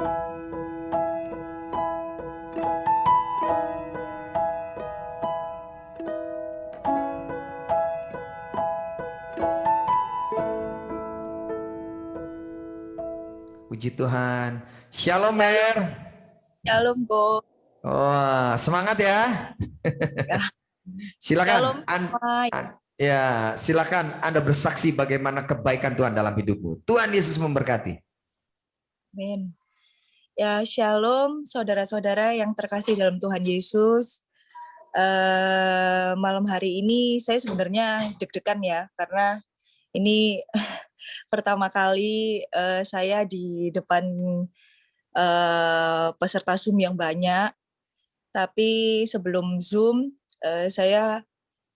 Puji Tuhan. Shalom, Shalom, Mer. shalom, Ko. Oh, semangat ya. Ya, shalom Silakan. semua. Ya, silakan Anda bersaksi bagaimana kebaikan Tuhan dalam hidupmu. Tuhan Yesus memberkati. Amin. Ya, shalom saudara-saudara yang terkasih dalam Tuhan Yesus. Malam hari ini saya sebenarnya deg-degan ya, karena ini pertama kali saya di depan peserta Zoom yang banyak. Tapi sebelum Zoom,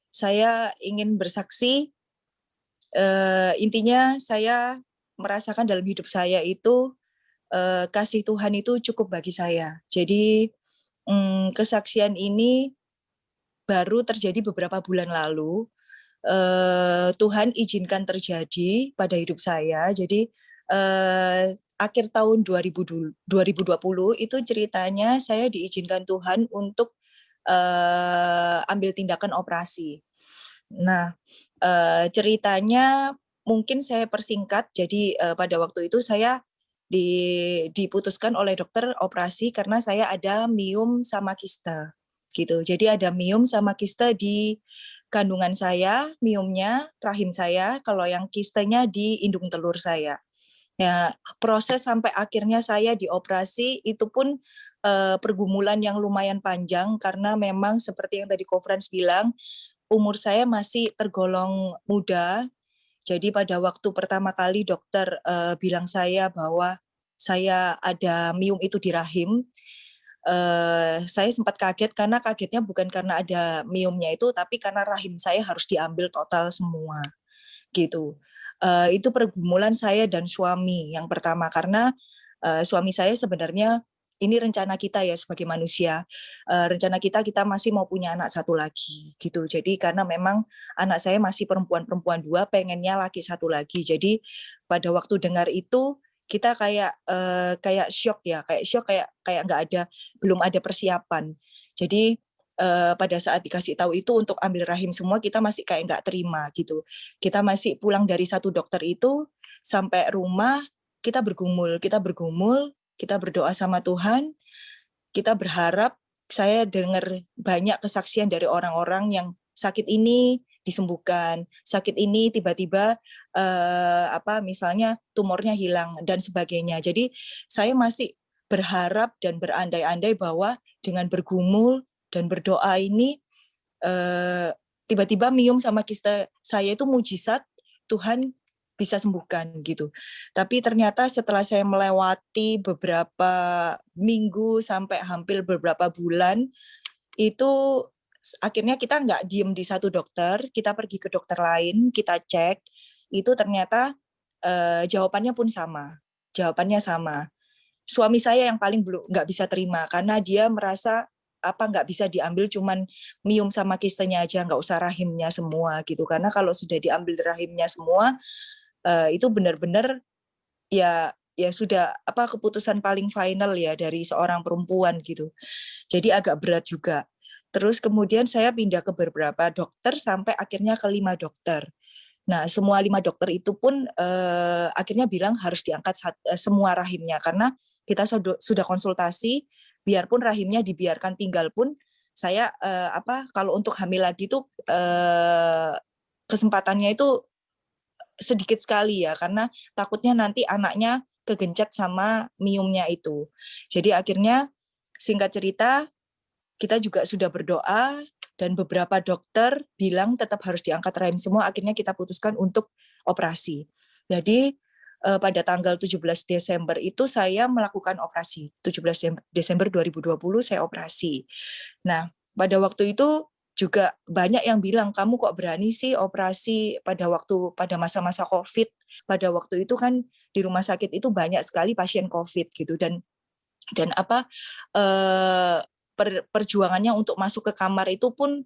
saya ingin bersaksi. Intinya saya merasakan dalam hidup saya itu kasih Tuhan itu cukup bagi saya. Jadi kesaksian ini baru terjadi beberapa bulan lalu. Tuhan izinkan terjadi pada hidup saya. Jadi akhir tahun 2020 itu ceritanya saya diizinkan Tuhan untuk ambil tindakan operasi. Nah, ceritanya mungkin saya persingkat. Jadi pada waktu itu saya diputuskan oleh dokter operasi karena saya ada miom sama kista gitu. Jadi ada miom sama kista di kandungan saya, miomnya rahim saya, kalau yang kistanya di indung telur saya. Ya, proses sampai akhirnya saya dioperasi itu pun pergumulan yang lumayan panjang karena memang seperti yang tadi Conference bilang, umur saya masih tergolong muda. Jadi pada waktu pertama kali dokter bilang saya bahwa saya ada miom itu di rahim, saya sempat kaget karena kagetnya bukan karena ada miomnya itu, tapi karena rahim saya harus diambil total semua, gitu. Itu pergumulan saya dan suami yang pertama karena suami saya sebenarnya ini rencana kita ya sebagai manusia. Rencana kita masih mau punya anak satu lagi gitu. Jadi karena memang anak saya masih perempuan 2, pengennya laki satu lagi. Jadi pada waktu dengar itu kita kayak shock ya, kayak nggak ada, belum ada persiapan. Jadi pada saat dikasih tahu itu untuk ambil rahim semua, kita masih kayak nggak terima gitu. Kita masih pulang dari satu dokter itu sampai rumah, kita bergumul, kita berdoa sama Tuhan, kita berharap. Saya dengar banyak kesaksian dari orang-orang yang sakit ini disembuhkan, sakit ini tiba-tiba misalnya tumornya hilang dan sebagainya. Jadi saya masih berharap dan berandai-andai bahwa dengan bergumul dan berdoa ini tiba-tiba miom sama kista saya itu mujizat, Tuhan bisa sembuhkan gitu. Tapi ternyata setelah saya melewati beberapa minggu sampai hampir beberapa bulan, itu akhirnya kita nggak diem di satu dokter, kita pergi ke dokter lain, kita cek, itu ternyata jawabannya pun sama. Jawabannya sama. Suami saya yang paling belum nggak bisa terima karena dia merasa nggak bisa diambil cuman miom sama kistenya aja, nggak usah rahimnya semua gitu, karena kalau sudah diambil rahimnya semua itu benar-benar ya sudah keputusan paling final ya dari seorang perempuan gitu. Jadi agak berat juga. Terus kemudian saya pindah ke beberapa dokter sampai akhirnya ke 5 dokter. Nah, semua 5 dokter itu pun akhirnya bilang harus diangkat semua rahimnya karena kita sudah konsultasi, biarpun rahimnya dibiarkan tinggal pun saya kalau untuk hamil lagi tuh kesempatannya itu sedikit sekali ya, karena takutnya nanti anaknya kegencet sama miumnya itu. Jadi akhirnya singkat cerita kita juga sudah berdoa dan beberapa dokter bilang tetap harus diangkat rahim semua, akhirnya kita putuskan untuk operasi. Jadi pada tanggal 17 Desember itu saya melakukan operasi. 17 Desember 2020 saya operasi. Nah, pada waktu itu juga banyak yang bilang, kamu kok berani sih operasi pada masa-masa COVID. Pada waktu itu kan di rumah sakit itu banyak sekali pasien COVID gitu, dan perjuangannya untuk masuk ke kamar itu pun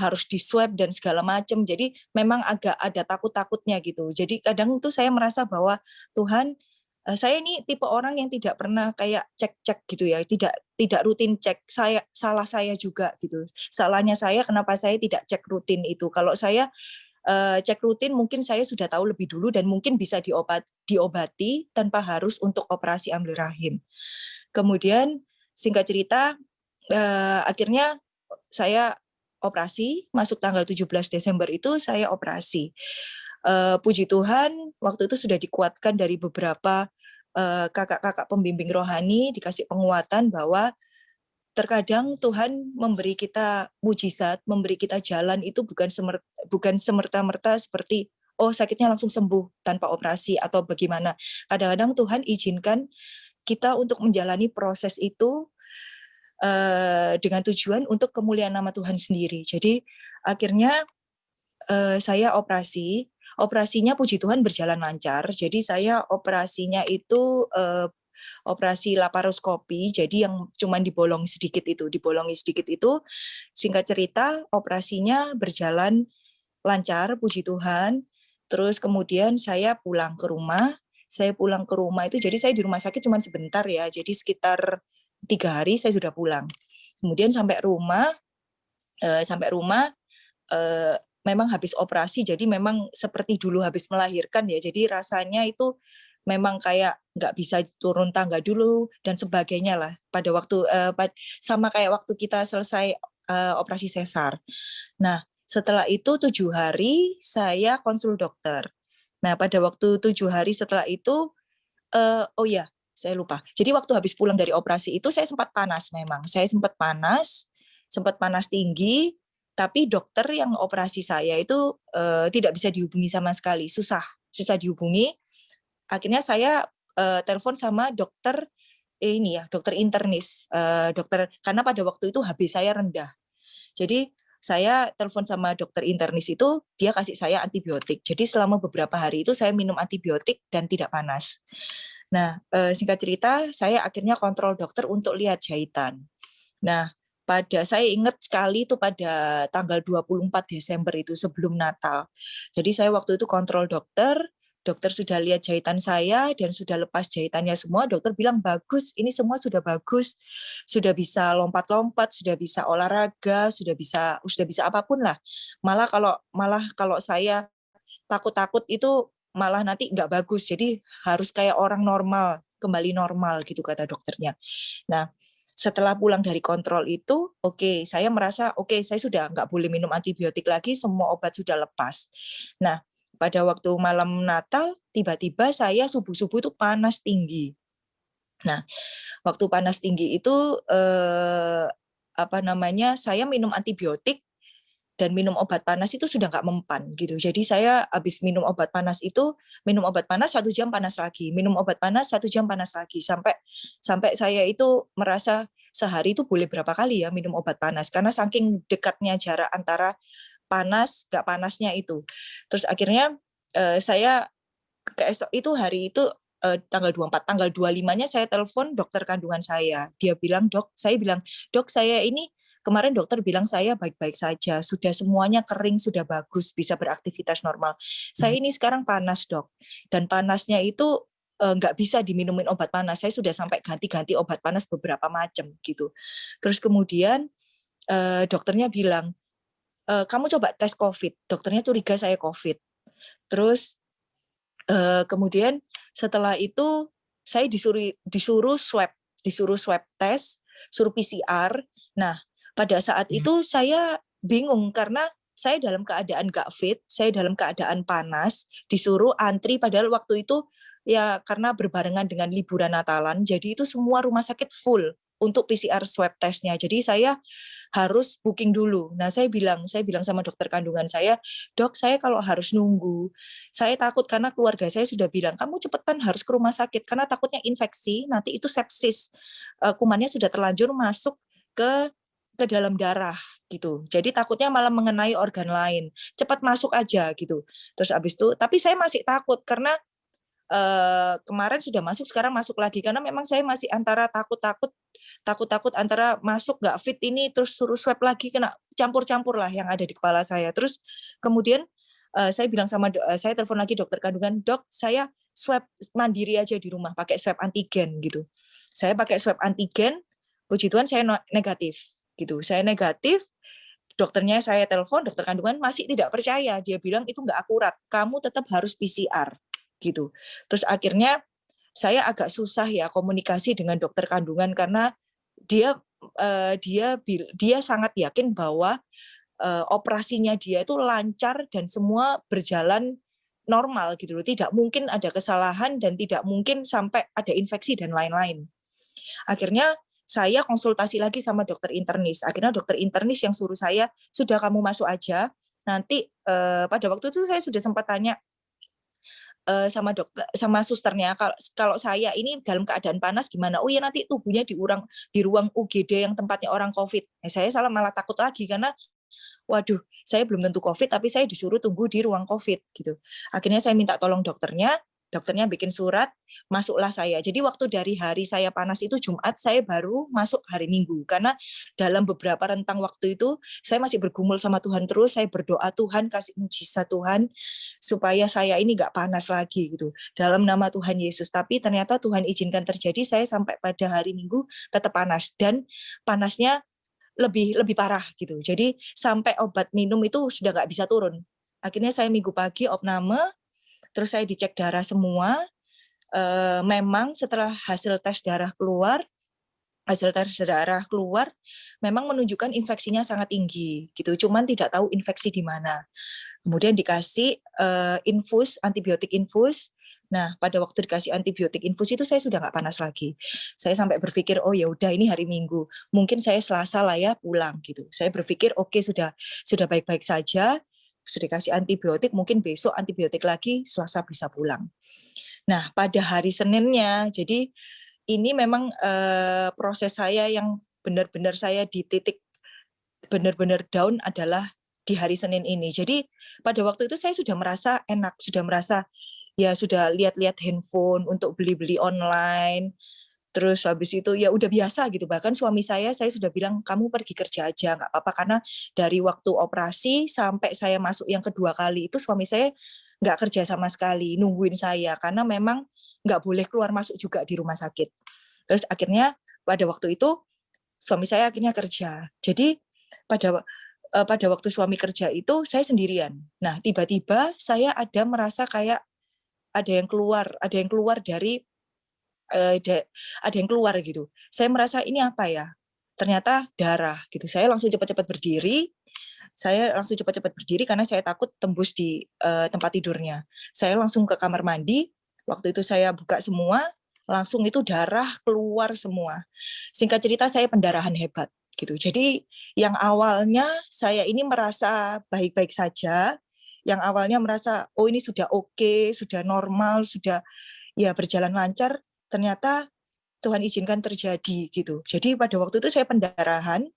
harus di swab dan segala macam. Jadi memang agak ada takut-takutnya gitu. Jadi kadang itu saya merasa bahwa Tuhan Saya ini tipe orang yang tidak pernah kayak cek-cek gitu ya, tidak rutin cek. Salah saya juga gitu. Salahnya saya kenapa saya tidak cek rutin itu. Kalau saya cek rutin mungkin saya sudah tahu lebih dulu dan mungkin bisa diobati tanpa harus untuk operasi ambil rahim. Kemudian singkat cerita akhirnya saya operasi, masuk tanggal 17 Desember itu saya operasi. Puji Tuhan waktu itu sudah dikuatkan dari beberapa kakak-kakak pembimbing rohani, dikasih penguatan bahwa terkadang Tuhan memberi kita mujizat, memberi kita jalan itu bukan semerta-merta seperti oh sakitnya langsung sembuh tanpa operasi atau bagaimana. Kadang-kadang Tuhan izinkan kita untuk menjalani proses itu dengan tujuan untuk kemuliaan nama Tuhan sendiri. Jadi akhirnya saya operasinya puji Tuhan berjalan lancar. Jadi saya operasinya itu operasi laparoskopi, jadi yang cuma dibolongi sedikit itu, singkat cerita operasinya berjalan lancar, puji Tuhan. Terus kemudian saya pulang ke rumah itu, jadi saya di rumah sakit cuma sebentar ya, jadi sekitar 3 hari saya sudah pulang. Kemudian sampai rumah memang habis operasi, jadi memang seperti dulu habis melahirkan ya, jadi rasanya itu memang kayak nggak bisa turun tangga dulu dan sebagainya lah. Pada waktu sama kayak waktu kita selesai operasi sesar. Nah, setelah itu 7 hari saya konsul dokter. Nah, pada waktu 7 hari setelah itu, oh ya, saya lupa. Jadi waktu habis pulang dari operasi itu saya sempat panas memang. Saya sempat panas tinggi, tapi dokter yang operasi saya itu tidak bisa dihubungi sama sekali, susah dihubungi. Akhirnya saya telepon sama dokter dokter internis, karena pada waktu itu HB saya rendah. Jadi saya telepon sama dokter internis itu, dia kasih saya antibiotik. Jadi selama beberapa hari itu saya minum antibiotik dan tidak panas. Nah, singkat cerita, saya akhirnya kontrol dokter untuk lihat jahitan. Nah, saya ingat sekali itu pada tanggal 24 Desember itu sebelum Natal. Jadi saya waktu itu kontrol dokter sudah lihat jahitan saya dan sudah lepas jahitannya semua, dokter bilang bagus, ini semua sudah bagus, sudah bisa lompat-lompat, sudah bisa olahraga, sudah bisa apapun lah. Malah kalau saya takut-takut itu malah nanti nggak bagus, jadi harus kayak orang normal, kembali normal gitu kata dokternya. Nah, setelah pulang dari kontrol itu, saya merasa saya sudah nggak boleh minum antibiotik lagi, semua obat sudah lepas. Nah, pada waktu malam Natal, tiba-tiba saya subuh-subuh itu panas tinggi. Nah, waktu panas tinggi itu, saya minum antibiotik dan minum obat panas itu sudah nggak mempan gitu. Jadi saya habis minum obat panas 1 jam panas lagi, minum obat panas 1 jam panas lagi, sampai saya itu merasa sehari itu boleh berapa kali ya minum obat panas, karena saking dekatnya jarak antara panas nggak panasnya itu. Terus akhirnya saya keesok itu hari itu tanggal 24, tanggal 25-nya saya telepon dokter kandungan saya. Dia bilang, dok saya ini kemarin dokter bilang saya baik-baik saja, sudah semuanya kering, sudah bagus, bisa beraktivitas normal. Saya ini sekarang panas dok, dan panasnya itu nggak bisa diminumin obat panas. Saya sudah sampai ganti-ganti obat panas beberapa macam gitu. Terus kemudian dokternya bilang, kamu coba tes COVID. Dokternya curiga saya COVID. Terus kemudian setelah itu saya disuruh swab test, suruh PCR. Nah, pada saat itu saya bingung karena saya dalam keadaan gak fit, saya dalam keadaan panas, disuruh antri padahal waktu itu ya karena berbarengan dengan liburan Natalan, jadi itu semua rumah sakit full untuk PCR swab testnya. Jadi saya harus booking dulu. Nah, saya bilang sama dokter kandungan saya, dok, saya kalau harus nunggu, saya takut karena keluarga saya sudah bilang, kamu cepetan harus ke rumah sakit karena takutnya infeksi, nanti itu sepsis. Kumannya sudah terlanjur masuk ke dalam darah gitu. Jadi takutnya malah mengenai organ lain. Cepat masuk aja gitu. Terus abis itu, tapi saya masih takut karena kemarin sudah masuk, sekarang masuk lagi karena memang saya masih antara takut antara masuk nggak fit ini terus suruh swab lagi, kena campur-campur lah yang ada di kepala saya. Terus kemudian saya bilang saya telepon lagi dokter kandungan, dok, saya swab mandiri aja di rumah, pakai swab antigen gitu. Saya pakai swab antigen, puji Tuhan saya negatif gitu. Saya negatif, dokternya saya telepon, dokter kandungan masih tidak percaya. Dia bilang itu nggak akurat, kamu tetap harus PCR gitu. Terus akhirnya saya agak susah ya komunikasi dengan dokter kandungan karena dia sangat yakin bahwa operasinya dia itu lancar dan semua berjalan normal gitu loh. Tidak mungkin ada kesalahan dan tidak mungkin sampai ada infeksi dan lain-lain. Akhirnya saya konsultasi lagi sama dokter internis. Akhirnya dokter internis yang suruh saya, sudah kamu masuk aja. Nanti pada waktu itu saya sudah sempat tanya sama dokter, sama susternya, kalau saya ini dalam keadaan panas gimana? Oh ya nanti tubuhnya di ruang UGD yang tempatnya orang COVID. Saya malah takut lagi karena waduh, saya belum tentu COVID, tapi saya disuruh tunggu di ruang COVID gitu. Akhirnya saya minta tolong dokternya bikin surat, masuklah saya. Jadi waktu dari hari saya panas itu Jumat, saya baru masuk hari Minggu. Karena dalam beberapa rentang waktu itu, saya masih bergumul sama Tuhan terus, saya berdoa Tuhan, kasih mujizat Tuhan, supaya saya ini nggak panas lagi gitu. Dalam nama Tuhan Yesus. Tapi ternyata Tuhan izinkan terjadi, saya sampai pada hari Minggu tetap panas. Dan panasnya lebih parah gitu. Jadi sampai obat minum itu sudah nggak bisa turun. Akhirnya saya Minggu pagi opname, terus saya dicek darah semua. Memang setelah hasil tes darah keluar, memang menunjukkan infeksinya sangat tinggi gitu. Cuman tidak tahu infeksi di mana. Kemudian dikasih antibiotik infus. Nah, pada waktu dikasih antibiotik infus itu saya sudah nggak panas lagi. Saya sampai berpikir, oh ya udah ini hari Minggu, mungkin saya Selasa lah ya pulang gitu. Saya berpikir oke, sudah baik-baik saja, sudah dikasih antibiotik, mungkin besok antibiotik lagi, Selasa bisa pulang. Nah, pada hari Seninnya, jadi ini memang proses saya yang benar-benar saya di titik benar-benar down adalah di hari Senin ini. Jadi pada waktu itu saya sudah merasa enak, sudah lihat-lihat handphone untuk beli-beli online. Terus habis itu ya udah biasa gitu. Bahkan suami saya sudah bilang kamu pergi kerja aja nggak apa-apa, karena dari waktu operasi sampai saya masuk yang kedua kali itu suami saya nggak kerja sama sekali, nungguin saya karena memang nggak boleh keluar masuk juga di rumah sakit. Terus akhirnya pada waktu itu suami saya akhirnya kerja. Jadi pada waktu suami kerja itu saya sendirian. Nah tiba-tiba saya merasa kayak ada yang keluar gitu. Saya merasa ini apa ya? Ternyata darah gitu. Saya langsung cepat-cepat berdiri. Karena saya takut tembus di tempat tidurnya. Saya langsung ke kamar mandi. Waktu itu saya buka semua, langsung itu darah keluar semua. Singkat cerita saya pendarahan hebat gitu. Jadi yang awalnya saya ini merasa baik-baik saja, yang awalnya merasa oh ini sudah oke, sudah normal, sudah ya berjalan lancar, ternyata Tuhan izinkan terjadi gitu. Jadi pada waktu itu saya pendarahan,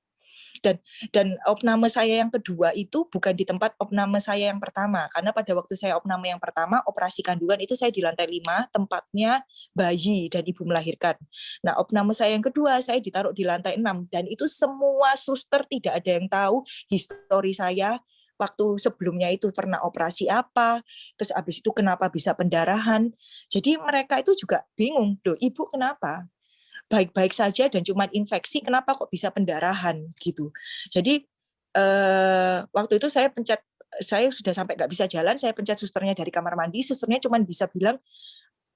dan opname saya yang kedua itu bukan di tempat opname saya yang pertama, karena pada waktu saya opname yang pertama operasi kandungan itu saya di lantai 5, tempatnya bayi dan ibu melahirkan. Nah opname saya yang kedua saya ditaruh di lantai 6, dan itu semua suster tidak ada yang tahu histori saya waktu sebelumnya itu pernah operasi apa, terus abis itu kenapa bisa pendarahan. Jadi mereka itu juga bingung, loh ibu kenapa? Baik-baik saja dan cuma infeksi, kenapa kok bisa pendarahan gitu. Jadi waktu itu saya sudah sampai nggak bisa jalan, saya pencet susternya dari kamar mandi, susternya cuma bisa bilang,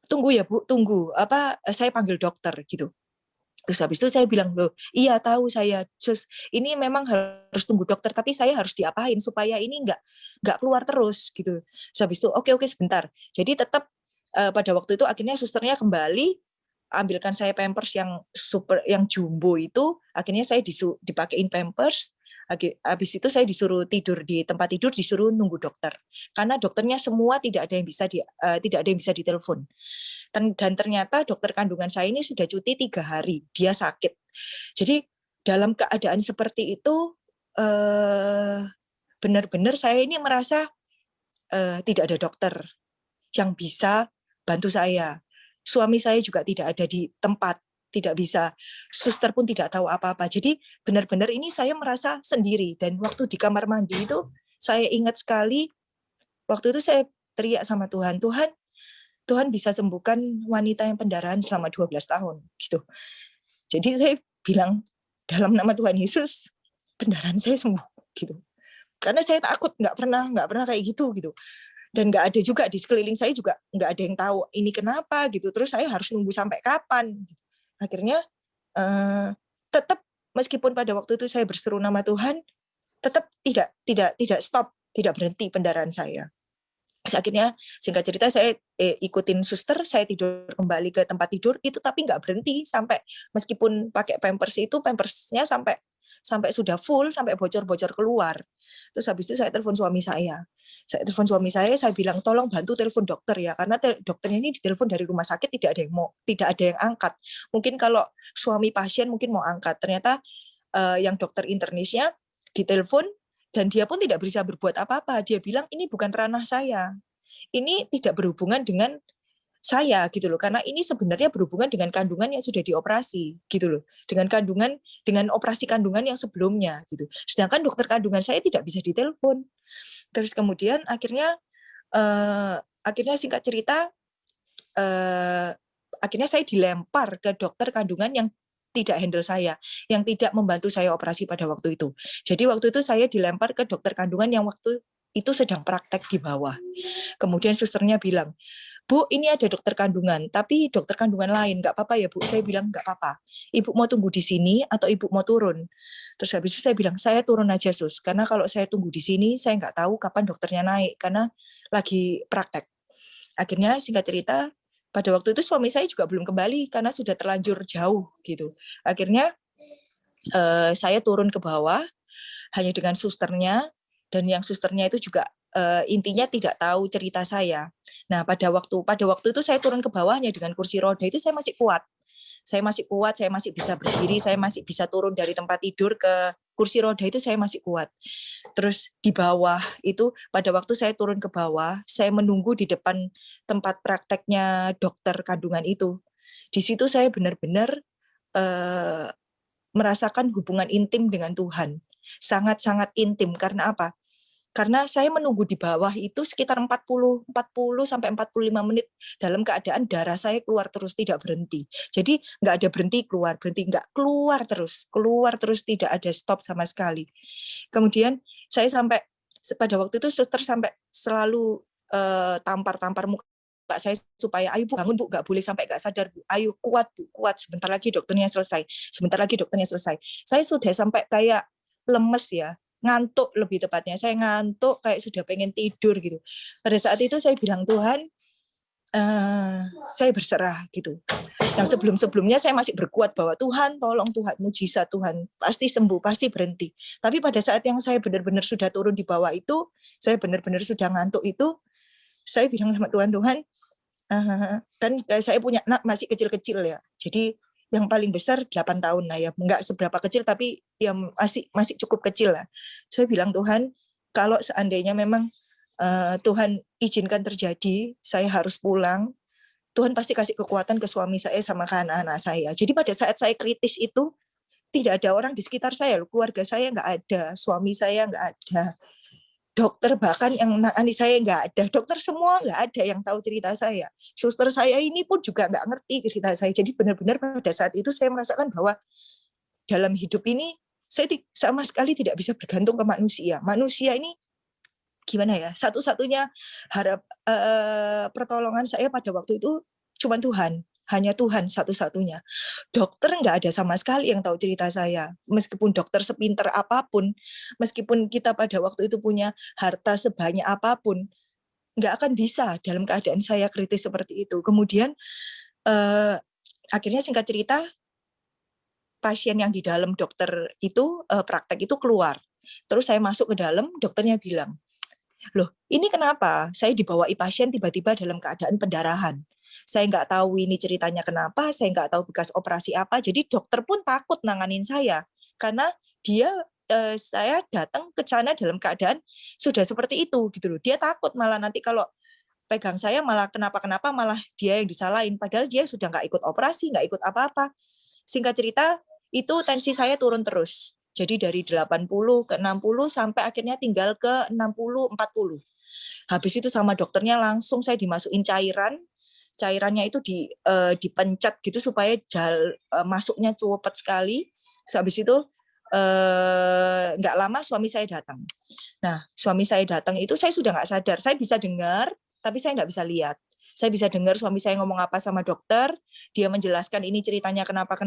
tunggu ya Bu, tunggu, saya panggil dokter gitu. Terus habis itu saya bilang, loh iya tahu saya, sus ini memang harus tunggu dokter, tapi saya harus diapain supaya ini nggak keluar terus gitu. Terus habis itu oke sebentar. Jadi tetap pada waktu itu akhirnya susternya kembali, ambilkan saya pampers yang jumbo itu, akhirnya saya dipakein pampers. Habis itu saya disuruh tidur di tempat tidur, disuruh nunggu dokter karena dokternya semua tidak ada yang bisa ditelepon. Dan ternyata dokter kandungan saya ini sudah cuti 3 hari, dia sakit. Jadi dalam keadaan seperti itu benar-benar saya ini merasa tidak ada dokter yang bisa bantu saya. Suami saya juga tidak ada di tempat, tidak bisa. Suster pun tidak tahu apa-apa. Jadi benar-benar ini saya merasa sendiri. Dan waktu di kamar mandi itu, saya ingat sekali, waktu itu saya teriak sama Tuhan, Tuhan, Tuhan bisa sembuhkan wanita yang pendarahan selama 12 tahun gitu. Jadi saya bilang dalam nama Tuhan Yesus pendarahan saya sembuh gitu. Karena saya takut, nggak pernah kayak gitu. Dan nggak ada juga di sekeliling saya juga nggak ada yang tahu ini kenapa gitu. Terus saya harus nunggu sampai kapan? Akhirnya tetap meskipun pada waktu itu saya berseru nama Tuhan, tetap tidak stop, tidak berhenti pendarahan saya. Terus akhirnya singkat cerita saya ikutin suster, saya tidur kembali ke tempat tidur itu, tapi nggak berhenti sampai meskipun pakai pampersnya sampai sudah full, sampai bocor-bocor keluar. Terus habis itu saya telepon suami saya. Saya bilang tolong bantu telepon dokter ya, karena dokternya ini ditelepon dari rumah sakit tidak ada yang angkat. Mungkin kalau suami pasien mungkin mau angkat, ternyata yang dokter internisnya ditelepon dan dia pun tidak bisa berbuat apa-apa. Dia bilang ini bukan ranah saya. Ini tidak berhubungan dengan saya gitu loh, karena ini sebenarnya berhubungan dengan kandungan yang sudah dioperasi gitu loh, dengan operasi kandungan yang sebelumnya gitu. Sedangkan dokter kandungan saya tidak bisa ditelepon. Terus kemudian akhirnya singkat cerita akhirnya saya dilempar ke dokter kandungan yang tidak handle saya, yang tidak membantu saya operasi pada waktu itu. Jadi waktu itu saya dilempar ke dokter kandungan yang waktu itu sedang praktek di bawah. Kemudian susternya bilang, Bu, ini ada dokter kandungan, tapi dokter kandungan lain, nggak apa-apa ya Bu? Saya bilang, nggak apa-apa. Ibu mau tunggu di sini atau Ibu mau turun? Terus habis itu saya bilang, saya turun aja Sus, karena kalau saya tunggu di sini, saya nggak tahu kapan dokternya naik, karena lagi praktek. Akhirnya singkat cerita, pada waktu itu suami saya juga belum kembali, karena sudah terlanjur jauh gitu. Akhirnya saya turun ke bawah, hanya dengan susternya, dan yang susternya itu juga intinya tidak tahu cerita saya. Nah, pada waktu itu saya turun ke bawahnya dengan kursi roda itu saya masih kuat, saya masih bisa berdiri, saya masih bisa turun dari tempat tidur ke kursi roda itu saya masih kuat. Terus di bawah itu pada waktu saya turun ke bawah, saya menunggu di depan tempat prakteknya dokter kandungan itu. Di situ saya benar-benar merasakan hubungan intim dengan Tuhan. Sangat-sangat intim. Karena apa? Karena saya menunggu di bawah itu sekitar 40 sampai 45 menit dalam keadaan darah saya keluar terus, tidak berhenti. Jadi nggak ada berhenti, nggak keluar terus, tidak ada stop sama sekali. Kemudian saya sampai, pada waktu itu suster sampai selalu tampar muka saya supaya ayo Bu, bangun Bu, nggak boleh sampai nggak sadar Bu, ayo kuat Bu, kuat, sebentar lagi dokternya selesai. Saya sudah sampai kayak lemes ya, ngantuk lebih tepatnya, saya ngantuk kayak sudah pengen tidur gitu. Pada saat itu saya bilang Tuhan, saya berserah gitu. Yang sebelumnya saya masih berkuat bahwa Tuhan tolong, Tuhan mujizat, Tuhan pasti sembuh, pasti berhenti. Tapi pada saat yang saya benar-benar sudah turun di bawah itu, saya benar-benar sudah ngantuk itu, saya bilang sama Tuhan, kan saya punya anak masih kecil-kecil ya, jadi yang paling besar 8 tahun lah ya, nggak seberapa kecil tapi ya masih cukup kecil lah. Saya bilang Tuhan, kalau seandainya memang Tuhan izinkan terjadi, saya harus pulang, Tuhan pasti kasih kekuatan ke suami saya sama ke anak-anak saya. Jadi pada saat saya kritis itu, tidak ada orang di sekitar saya, keluarga saya nggak ada, suami saya nggak ada, dokter bahkan yang menangani saya nggak ada, dokter semua nggak ada yang tahu cerita saya. Suster saya ini pun juga nggak ngerti cerita saya. Jadi benar-benar pada saat itu saya merasakan bahwa dalam hidup ini saya sama sekali tidak bisa bergantung ke manusia. Manusia ini gimana ya? Satu-satunya pertolongan saya pada waktu itu cuma Tuhan. Hanya Tuhan satu-satunya. Dokter nggak ada sama sekali yang tahu cerita saya. Meskipun dokter sepinter apapun, meskipun kita pada waktu itu punya harta sebanyak apapun, nggak akan bisa dalam keadaan saya kritis seperti itu. Kemudian akhirnya singkat cerita, pasien yang di dalam dokter itu praktek itu keluar. Terus saya masuk ke dalam, dokternya bilang, loh ini kenapa? Saya dibawai pasien tiba-tiba dalam keadaan pendarahan. Saya nggak tahu ini ceritanya kenapa, saya nggak tahu bekas operasi apa, jadi dokter pun takut nanganin saya, karena saya datang ke sana dalam keadaan sudah seperti itu, gitu loh. Dia takut malah nanti kalau pegang saya malah kenapa-kenapa, malah dia yang disalahin, padahal dia sudah nggak ikut operasi, nggak ikut apa-apa. Singkat cerita, itu tensi saya turun terus. Jadi dari 80 ke 60 sampai akhirnya tinggal ke 60, 40. Habis itu sama dokternya langsung saya dimasukin cairan, cairannya itu dipencet gitu supaya masuknya cepat sekali. Terus habis itu nggak lama suami saya datang. Nah, suami saya datang itu saya sudah nggak sadar. Saya bisa dengar, tapi saya nggak bisa lihat. Saya bisa dengar suami saya ngomong apa sama dokter, dia menjelaskan ini ceritanya kenapa,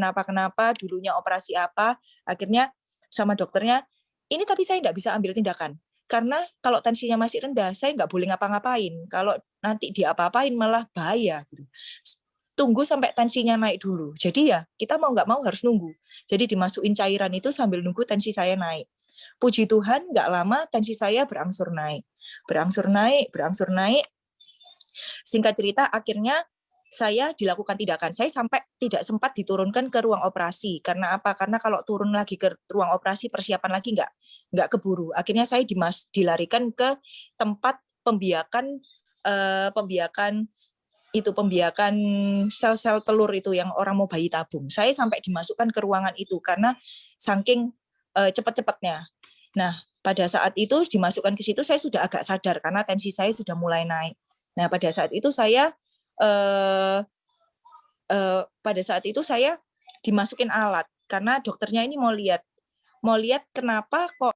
dulunya operasi apa, akhirnya sama dokternya, ini tapi saya nggak bisa ambil tindakan. Karena kalau tensinya masih rendah, saya nggak boleh ngapa-ngapain. Kalau nanti dia apa-apain malah bahaya. Tunggu sampai tensinya naik dulu. Jadi ya kita mau nggak mau harus nunggu. Jadi dimasukin cairan itu sambil nunggu tensi saya naik. Puji Tuhan nggak lama tensi saya berangsur naik. Berangsur naik. Singkat cerita, akhirnya saya dilakukan tindakan. Saya sampai tidak sempat diturunkan ke ruang operasi. Karena apa? Karena kalau turun lagi ke ruang operasi, persiapan lagi nggak keburu. Akhirnya saya dilarikan ke tempat pembiakan sel-sel telur itu yang orang mau bayi tabung. Saya sampai dimasukkan ke ruangan itu karena saking cepat-cepatnya. Nah, pada saat itu dimasukkan ke situ, saya sudah agak sadar karena tensi saya sudah mulai naik. Nah, pada saat itu saya dimasukin alat karena dokternya ini mau lihat kenapa kok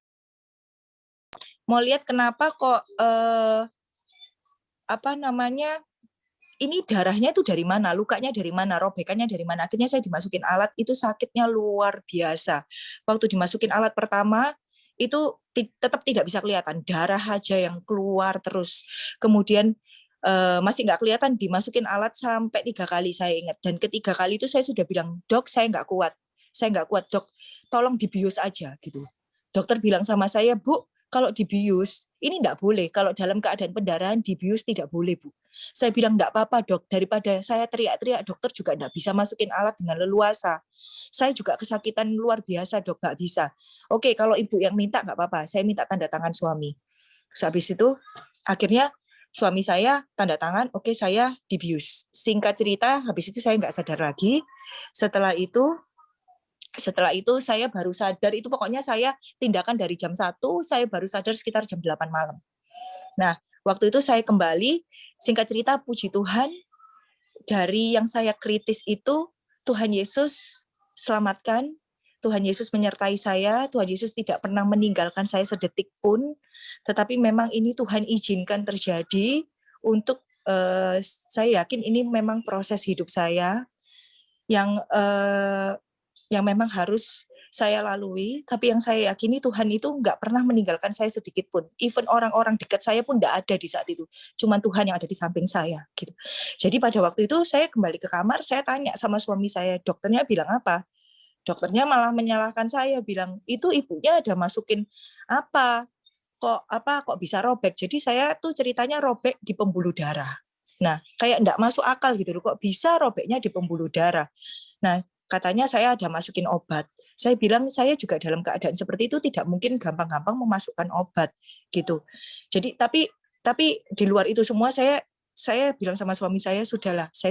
ini darahnya itu dari mana, lukanya dari mana, robekannya dari mana. Akhirnya saya dimasukin alat, itu sakitnya luar biasa. Waktu dimasukin alat pertama itu tetap tidak bisa kelihatan, darah aja yang keluar terus. Kemudian masih nggak kelihatan, dimasukin alat sampai 3 kali saya ingat. Dan ketiga kali itu saya sudah bilang, dok saya nggak kuat dok, tolong dibius aja gitu. Dokter bilang sama saya, Bu, kalau dibius ini nggak boleh, kalau dalam keadaan pendarahan dibius tidak boleh, Bu. Saya bilang nggak apa-apa dok, daripada saya teriak-teriak dokter juga nggak bisa masukin alat dengan leluasa. Saya juga kesakitan luar biasa dok, nggak bisa. Oke, kalau ibu yang minta nggak apa-apa, saya minta tanda tangan suami. Terus habis itu akhirnya suami saya tanda tangan, oke saya dibius. Singkat cerita, habis itu saya nggak sadar lagi. Setelah itu saya baru sadar, itu pokoknya saya tindakan dari jam 1, saya baru sadar sekitar jam 8 malam. Nah, waktu itu saya kembali, singkat cerita puji Tuhan, dari yang saya kritis itu, Tuhan Yesus selamatkan, Tuhan Yesus menyertai saya, Tuhan Yesus tidak pernah meninggalkan saya sedetik pun, tetapi memang ini Tuhan izinkan terjadi untuk saya yakin ini memang proses hidup saya yang memang harus saya lalui, tapi yang saya yakini Tuhan itu nggak pernah meninggalkan saya sedikit pun. Even orang-orang dekat saya pun nggak ada di saat itu. Cuma Tuhan yang ada di samping saya. Gitu. Jadi pada waktu itu saya kembali ke kamar, saya tanya sama suami saya, dokternya bilang apa? Dokternya malah menyalahkan saya, bilang itu ibunya ada masukin apa? Kok bisa robek? Jadi saya tuh ceritanya robek di pembuluh darah. Nah, kayak nggak masuk akal gitu loh, kok bisa robeknya di pembuluh darah. Nah, katanya saya ada masukin obat. Saya bilang saya juga dalam keadaan seperti itu tidak mungkin gampang-gampang memasukkan obat gitu. Jadi tapi di luar itu semua saya bilang sama suami saya, sudahlah, saya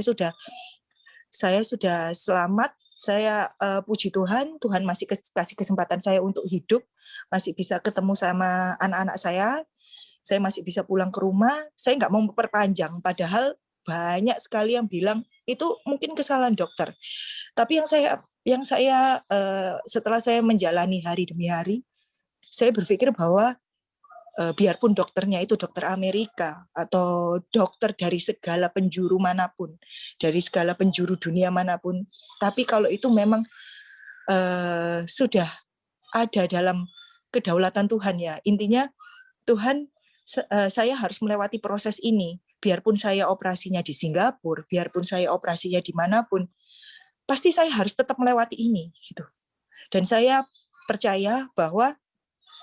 sudah selamat. Saya puji Tuhan masih kasih kesempatan saya untuk hidup, masih bisa ketemu sama anak-anak saya masih bisa pulang ke rumah. Saya nggak mau memperpanjang, padahal banyak sekali yang bilang itu mungkin kesalahan dokter. Tapi yang saya setelah saya menjalani hari demi hari, saya berpikir bahwa biarpun dokternya itu dokter Amerika atau dokter dari segala penjuru manapun, dari segala penjuru dunia manapun, tapi kalau itu memang sudah ada dalam kedaulatan Tuhan ya, intinya Tuhan, saya harus melewati proses ini, biarpun saya operasinya di Singapura, biarpun saya operasinya dimanapun, pasti saya harus tetap melewati ini gitu. Dan saya percaya bahwa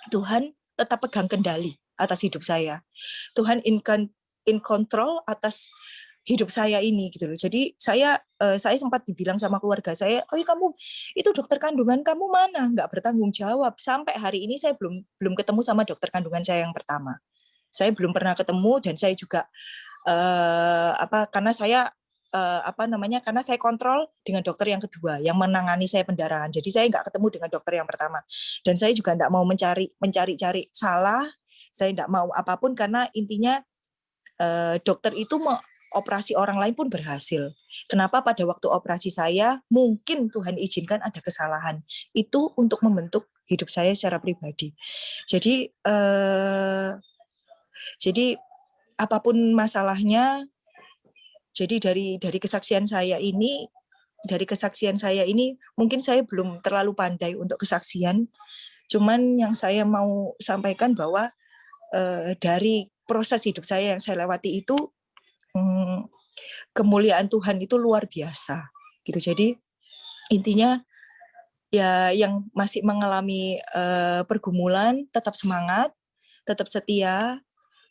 Tuhan tetap pegang kendali atas hidup saya. Tuhan in control atas hidup saya ini gitu loh. Jadi saya sempat dibilang sama keluarga saya, "Oh, kamu itu dokter kandungan kamu mana? Nggak bertanggung jawab." Sampai hari ini saya belum ketemu sama dokter kandungan saya yang pertama. Saya belum pernah ketemu dan saya juga karena saya karena saya kontrol dengan dokter yang kedua yang menangani saya pendarahan. Jadi saya nggak ketemu dengan dokter yang pertama. Dan saya juga nggak mau mencari-cari salah. Saya nggak mau apapun karena intinya dokter itu operasi orang lain pun berhasil. Kenapa pada waktu operasi saya mungkin Tuhan izinkan ada kesalahan? Itu untuk membentuk hidup saya secara pribadi. Jadi apapun masalahnya, jadi dari kesaksian saya ini mungkin saya belum terlalu pandai untuk kesaksian. Cuman yang saya mau sampaikan bahwa dari proses hidup saya yang saya lewati itu, kemuliaan Tuhan itu luar biasa gitu. Jadi intinya ya yang masih mengalami pergumulan tetap semangat, tetap setia.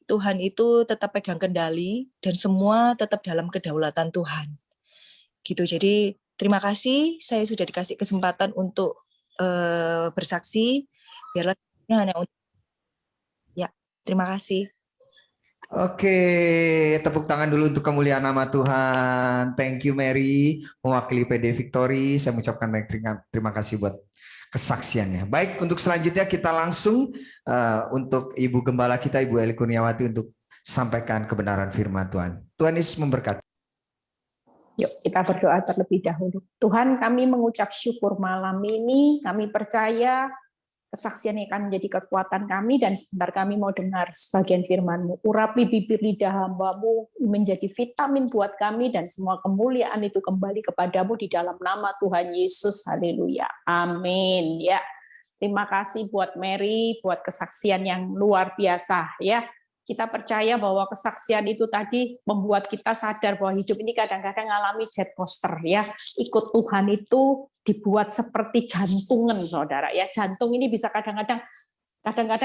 Tuhan itu tetap pegang kendali dan semua tetap dalam kedaulatan Tuhan. Gitu. Jadi terima kasih saya sudah dikasih kesempatan untuk bersaksi. Biarlah hanya untuk ya, terima kasih. Oke, tepuk tangan dulu untuk kemuliaan nama Tuhan. Thank you Mary, mewakili PD Victory. Saya mengucapkan banyak terima kasih buat kesaksiannya. Baik, untuk selanjutnya kita langsung untuk Ibu Gembala kita, Ibu Eli Kurniawati, untuk sampaikan kebenaran firman Tuhan. Tuhan Yesus memberkati. Yuk kita berdoa terlebih dahulu. Tuhan, kami mengucap syukur malam ini. Kami percaya kesaksian yang akan menjadi kekuatan kami, dan sebentar kami mau dengar sebagian firman-Mu. Urapi bibir lidah hamba-Mu menjadi vitamin buat kami, dan semua kemuliaan itu kembali kepadamu di dalam nama Tuhan Yesus. Haleluya. Amin. Ya. Terima kasih buat Mary, buat kesaksian yang luar biasa. Ya. Kita percaya bahwa kesaksian itu tadi membuat kita sadar bahwa hidup ini kadang-kadang mengalami jet coaster, ya. Ikut Tuhan itu dibuat seperti jantungan, saudara, ya. Jantung ini bisa kadang-kadang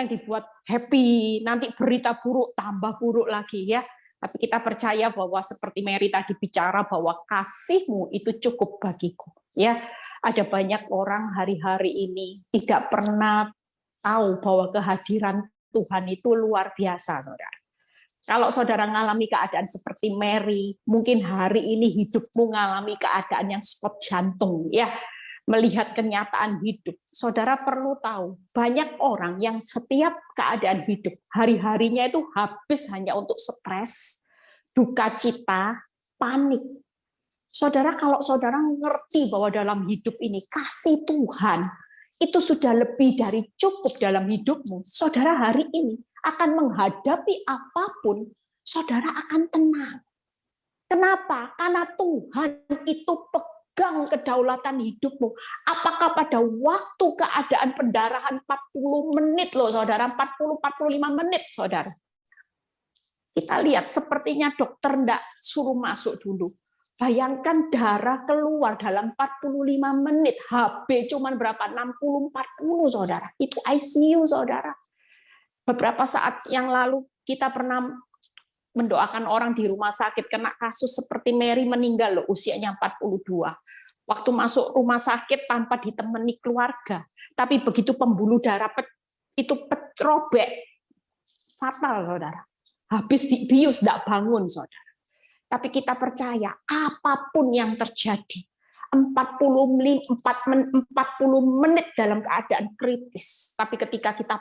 dibuat happy, nanti berita buruk tambah buruk lagi, ya. Tapi kita percaya bahwa seperti Mary tadi bicara bahwa kasih-Mu itu cukup bagiku, ya. Ada banyak orang hari-hari ini tidak pernah tahu bahwa kehadiran Tuhan itu luar biasa, saudara. Kalau saudara mengalami keadaan seperti Mary, mungkin hari ini hidupmu mengalami keadaan yang spot jantung, ya. Melihat kenyataan hidup, saudara perlu tahu, banyak orang yang setiap keadaan hidup, hari-harinya itu habis hanya untuk stres, duka cita, panik. Saudara, kalau saudara ngerti bahwa dalam hidup ini kasih Tuhan itu sudah lebih dari cukup dalam hidupmu, saudara hari ini akan menghadapi apapun, saudara akan tenang. Kenapa? Karena Tuhan itu pegang kedaulatan hidupmu. Apakah pada waktu keadaan pendarahan 40 menit loh, saudara, 40-45 menit, saudara. Kita lihat sepertinya dokter enggak suruh masuk dulu. Bayangkan darah keluar dalam 45 menit, HB cuma berapa? 60-40, saudara. Itu ICU, saudara. Beberapa saat yang lalu kita pernah mendoakan orang di rumah sakit kena kasus seperti Mary meninggal loh, usianya 42. Waktu masuk rumah sakit tanpa ditemani keluarga. Tapi begitu pembuluh darah itu robek, fatal, saudara. Habis dibius, tidak bangun, saudara. Tapi kita percaya apapun yang terjadi, 40 menit dalam keadaan kritis. Tapi ketika kita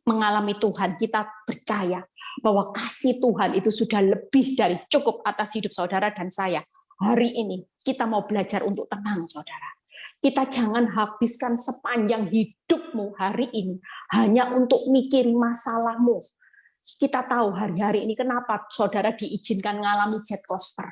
mengalami Tuhan, kita percaya bahwa kasih Tuhan itu sudah lebih dari cukup atas hidup saudara dan saya. Hari ini kita mau belajar untuk tenang, saudara. Kita jangan habiskan sepanjang hidupmu hari ini hanya untuk mikiri masalahmu. Kita tahu hari-hari ini kenapa saudara diizinkan mengalami jet coaster.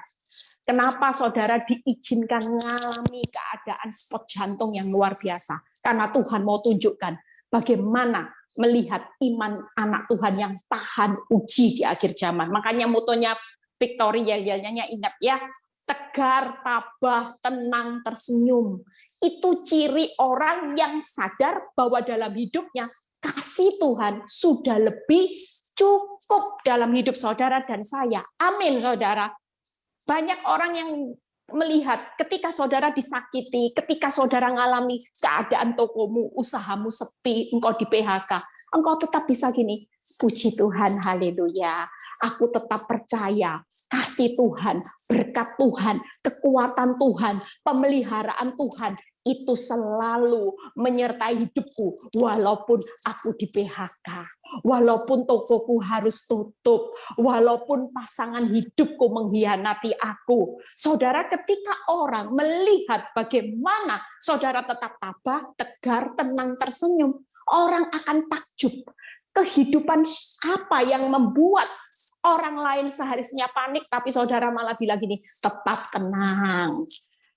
Kenapa saudara diizinkan mengalami keadaan spot jantung yang luar biasa. Karena Tuhan mau tunjukkan bagaimana melihat iman anak Tuhan yang tahan uji di akhir zaman. Makanya motonya Victory ya ingat ya, tegar, tabah, tenang, tersenyum. Itu ciri orang yang sadar bahwa dalam hidupnya kasih Tuhan sudah lebih cukup dalam hidup saudara dan saya. Amin, saudara. Banyak orang yang melihat ketika saudara disakiti, ketika saudara mengalami keadaan tokomu, usahamu sepi, engkau di PHK, engkau tetap bisa gini, puji Tuhan, haleluya. Aku tetap percaya kasih Tuhan, berkat Tuhan, kekuatan Tuhan, pemeliharaan Tuhan itu selalu menyertai hidupku walaupun aku di PHK, walaupun tokoku harus tutup, walaupun pasangan hidupku mengkhianati aku. Saudara, ketika orang melihat bagaimana saudara tetap tabah, tegar, tenang, tersenyum, orang akan takjub. Kehidupan apa yang membuat orang lain seharusnya panik, tapi saudara malah bilang gini, tetap tenang.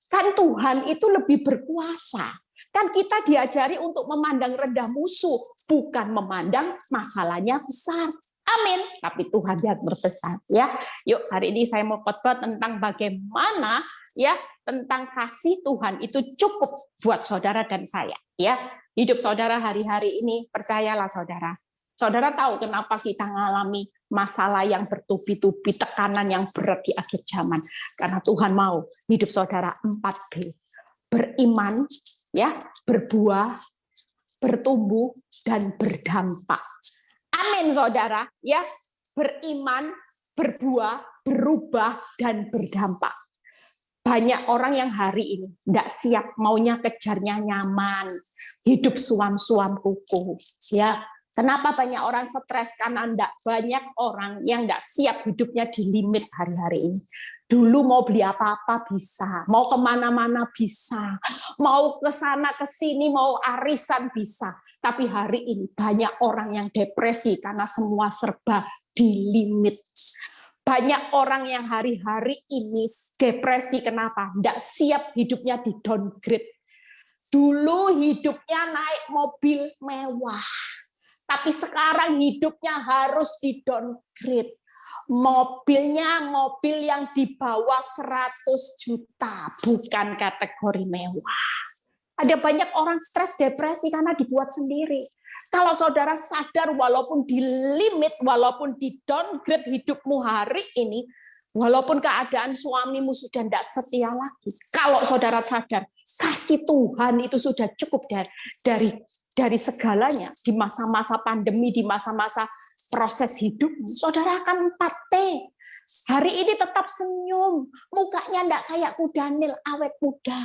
Kan Tuhan itu lebih berkuasa. Kan kita diajari untuk memandang rendah musuh, bukan memandang masalahnya besar. Amin. Tapi Tuhan yang terbesar. Ya, yuk hari ini saya mau khotbah tentang bagaimana ya tentang kasih Tuhan itu cukup buat saudara dan saya. Ya, hidup saudara hari-hari ini percayalah saudara. Saudara tahu kenapa kita mengalami masalah yang bertubi-tubi, tekanan yang berat di akhir zaman. Karena Tuhan mau hidup saudara 4B. Beriman, ya, berbuah, bertumbuh, dan berdampak. Amin, saudara. Ya, beriman, berbuah, berubah, dan berdampak. Banyak orang yang hari ini tidak siap, maunya kejarnya nyaman, hidup suam-suam kuku. Ya, kenapa banyak orang stres? Karena banyak orang yang tidak siap hidupnya di limit hari-hari ini. Dulu mau beli apa-apa bisa, mau kemana-mana bisa, mau ke sana ke sini, mau arisan bisa. Tapi hari ini banyak orang yang depresi karena semua serba di limit. Banyak orang yang hari-hari ini depresi, kenapa? Tidak siap hidupnya di downgrade. Dulu hidupnya naik mobil mewah. Tapi sekarang hidupnya harus di downgrade. Mobilnya mobil yang di bawah 100 juta, bukan kategori mewah. Ada banyak orang stres depresi karena dibuat sendiri. Kalau saudara sadar walaupun di limit, walaupun di downgrade hidupmu hari ini, walaupun keadaan suamimu sudah tidak setia lagi, kalau saudara sadar kasih Tuhan itu sudah cukup dari segalanya, di masa-masa pandemi, di masa-masa proses hidupmu, saudara akan 4T. Hari ini tetap senyum, mukanya tidak kayak Kudanil, awet muda.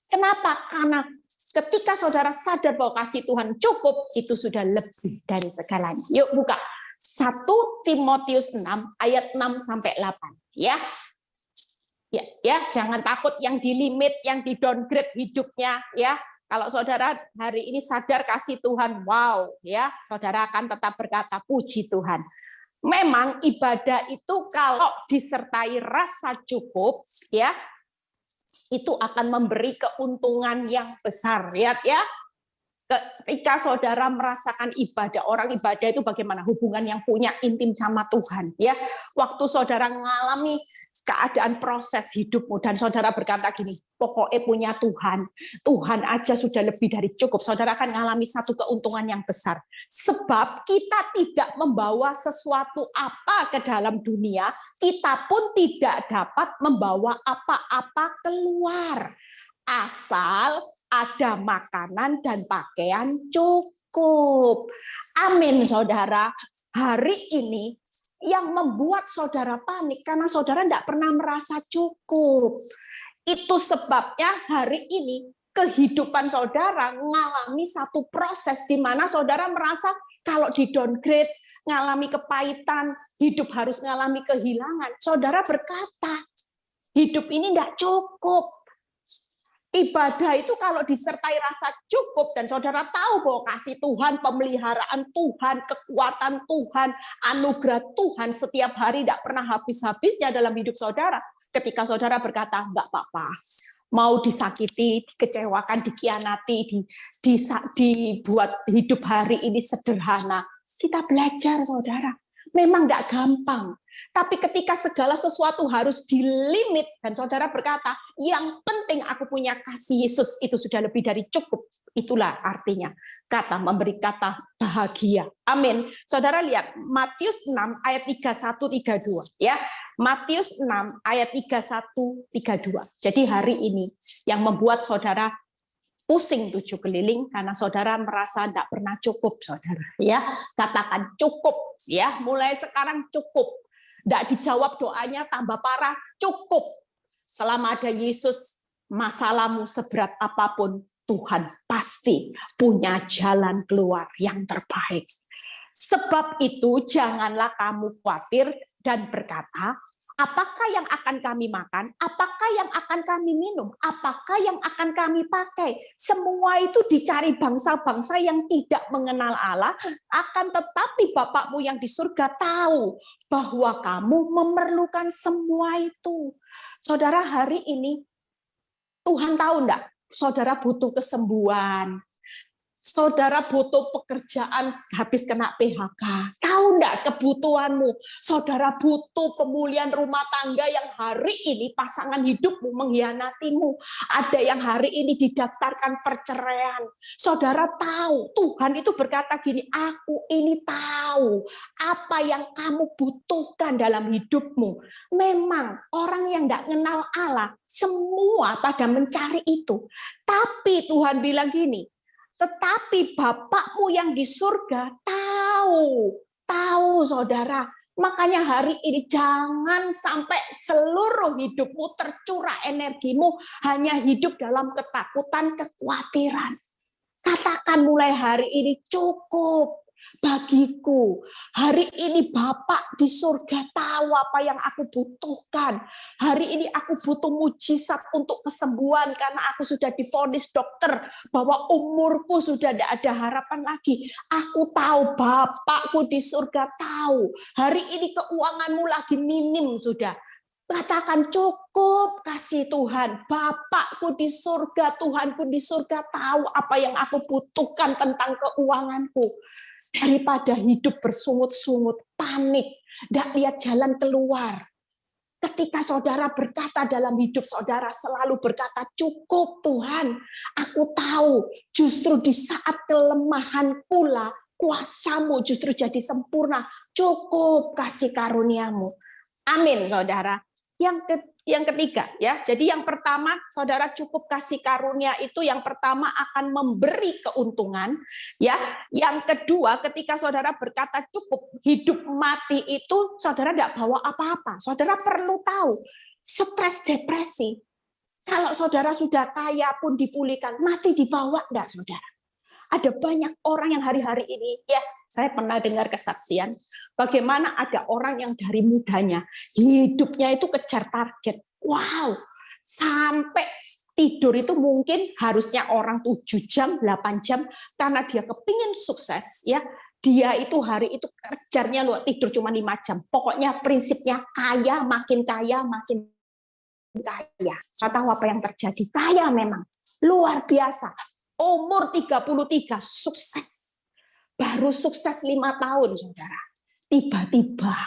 Kenapa? Karena ketika saudara sadar bahwa kasih Tuhan cukup, itu sudah lebih dari segalanya. Yuk buka 1 Timotius 6 ayat 6-8 ya. Ya, jangan takut yang di limit, yang di downgrade hidupnya ya. Kalau saudara hari ini sadar kasih Tuhan, wow ya, saudara akan tetap berkata puji Tuhan. Memang ibadah itu kalau disertai rasa cukup ya, itu akan memberi keuntungan yang besar. Lihat ya, ketika saudara merasakan ibadah, orang ibadah itu bagaimana? Hubungan yang punya intim sama Tuhan. Ya, waktu saudara mengalami keadaan proses hidupmu dan saudara berkata gini, pokoknya punya Tuhan, Tuhan aja sudah lebih dari cukup. Saudara akan mengalami satu keuntungan yang besar. Sebab kita tidak membawa sesuatu apa ke dalam dunia, kita pun tidak dapat membawa apa-apa keluar. Asal ada makanan dan pakaian cukup. Amin, saudara. Hari ini yang membuat saudara panik karena saudara tidak pernah merasa cukup. Itu sebabnya hari ini kehidupan saudara mengalami satu proses di mana saudara merasa kalau di downgrade, mengalami kepahitan, hidup harus mengalami kehilangan. Saudara berkata, hidup ini tidak cukup. Ibadah itu kalau disertai rasa cukup dan saudara tahu bahwa kasih Tuhan, pemeliharaan Tuhan, kekuatan Tuhan, anugerah Tuhan setiap hari tidak pernah habis-habisnya dalam hidup saudara. Ketika saudara berkata, enggak apa-apa, mau disakiti, dikecewakan, dikhianati, dibuat hidup hari ini sederhana. Kita belajar, saudara. Memang tidak gampang. Tapi ketika segala sesuatu harus dilimit, dan saudara berkata, yang penting aku punya kasih Yesus, itu sudah lebih dari cukup. Itulah artinya kata memberi kata bahagia. Amin. Saudara lihat, Matius 6 ayat 31-32. Ya, Matius 6 ayat 31-32. Jadi hari ini yang membuat saudara pusing 7 keliling karena saudara merasa tidak pernah cukup, saudara. Ya, katakan cukup. Ya, mulai sekarang cukup. Tidak dijawab doanya tambah parah, cukup. Selama ada Yesus, masalahmu seberat apapun, Tuhan pasti punya jalan keluar yang terbaik. Sebab itu janganlah kamu khawatir dan berkata, apakah yang akan kami makan? Apakah yang akan kami minum? Apakah yang akan kami pakai? Semua itu dicari bangsa-bangsa yang tidak mengenal Allah, akan tetapi Bapakmu yang di surga tahu bahwa kamu memerlukan semua itu. Saudara, hari ini Tuhan tahu enggak? Saudara butuh kesembuhan. Saudara butuh pekerjaan habis kena PHK. Tahu enggak kebutuhanmu? Saudara butuh pemulihan rumah tangga yang hari ini pasangan hidupmu mengkhianatimu. Ada yang hari ini didaftarkan perceraian. Saudara tahu, Tuhan itu berkata gini, aku ini tahu apa yang kamu butuhkan dalam hidupmu. Memang orang yang enggak kenal Allah, semua pada mencari itu. Tapi Tuhan bilang gini, tetapi Bapakmu yang di surga tahu saudara. Makanya hari ini jangan sampai seluruh hidupmu tercurah energimu hanya hidup dalam ketakutan, kekhawatiran. Katakan mulai hari ini cukup bagiku. Hari ini Bapak di surga tahu apa yang aku butuhkan. Hari ini aku butuh mujizat untuk kesembuhan karena aku sudah divonis dokter bahwa umurku sudah tidak ada harapan lagi. Aku tahu Bapakku di surga tahu. Hari ini keuanganmu lagi minim sudah. Katakan cukup kasih Tuhan. Bapakku di surga, Tuhanku di surga tahu apa yang aku butuhkan tentang keuanganku. Daripada hidup bersungut-sungut, panik, tidak lihat jalan keluar. Ketika saudara berkata dalam hidup saudara selalu berkata cukup Tuhan. Aku tahu justru di saat kelemahan pula kuasamu justru jadi sempurna. Cukup kasih karuniamu. Amin saudara. Yang ketiga ya. Jadi yang pertama saudara cukup kasih karunia itu yang pertama akan memberi keuntungan ya. Yang kedua ketika saudara berkata cukup hidup mati itu saudara tidak bawa apa-apa. Saudara perlu tahu stres depresi. Kalau saudara sudah kaya pun dipulihkan, mati dibawa enggak saudara? Ada banyak orang yang hari-hari ini, ya saya pernah dengar kesaksian, bagaimana ada orang yang dari mudanya, hidupnya itu kejar target. Wow, sampai tidur itu mungkin harusnya orang 7 jam, 8 jam, karena dia kepingin sukses, ya dia itu hari itu kejarnya tidur cuma 5 jam. Pokoknya prinsipnya kaya, makin kaya, makin kaya. Saya tahu apa yang terjadi, kaya memang, luar biasa. Umur 33 sukses. Baru sukses 5 tahun, saudara. Tiba-tiba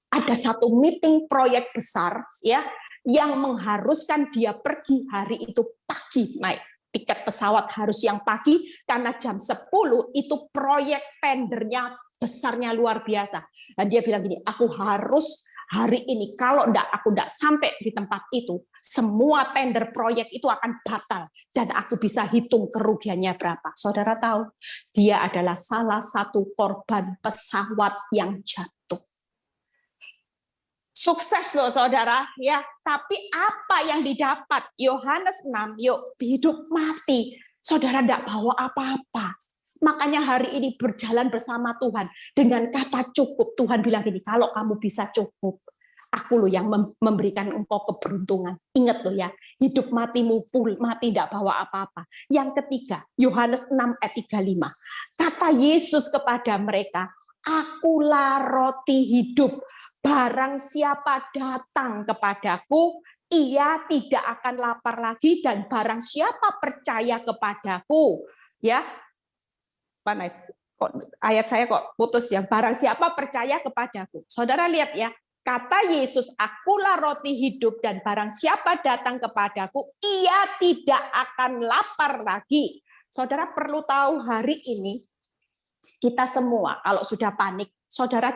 ada satu meeting proyek besar ya yang mengharuskan dia pergi hari itu pagi naik. Tiket pesawat harus yang pagi karena jam 10 itu proyek tendernya besarnya luar biasa. Dan dia bilang gini, aku harus hari ini, kalau aku enggak sampai di tempat itu, semua tender proyek itu akan batal. Dan aku bisa hitung kerugiannya berapa. Saudara tahu, dia adalah salah satu korban pesawat yang jatuh. Sukses loh saudara, ya. Tapi apa yang didapat? Yohanes 6, yuk hidup mati. Saudara enggak bawa apa-apa. Makanya hari ini berjalan bersama Tuhan dengan kata cukup. Tuhan bilang gini, kalau kamu bisa cukup, aku loh yang memberikan engkau keberuntungan. Ingat loh ya, hidup matimu mati tidak bawa apa-apa. Yang ketiga, Yohanes 6 ayat 35. Kata Yesus kepada mereka, akulah roti hidup. Barang siapa datang kepadaku, ia tidak akan lapar lagi, dan barang siapa percaya kepadaku, ya. Panas, ayat saya kok putus ya. Barang siapa percaya kepadaku. Saudara lihat ya, kata Yesus, akulah roti hidup dan barang siapa datang kepadaku, ia tidak akan lapar lagi. Saudara perlu tahu hari ini, kita semua kalau sudah panik, saudara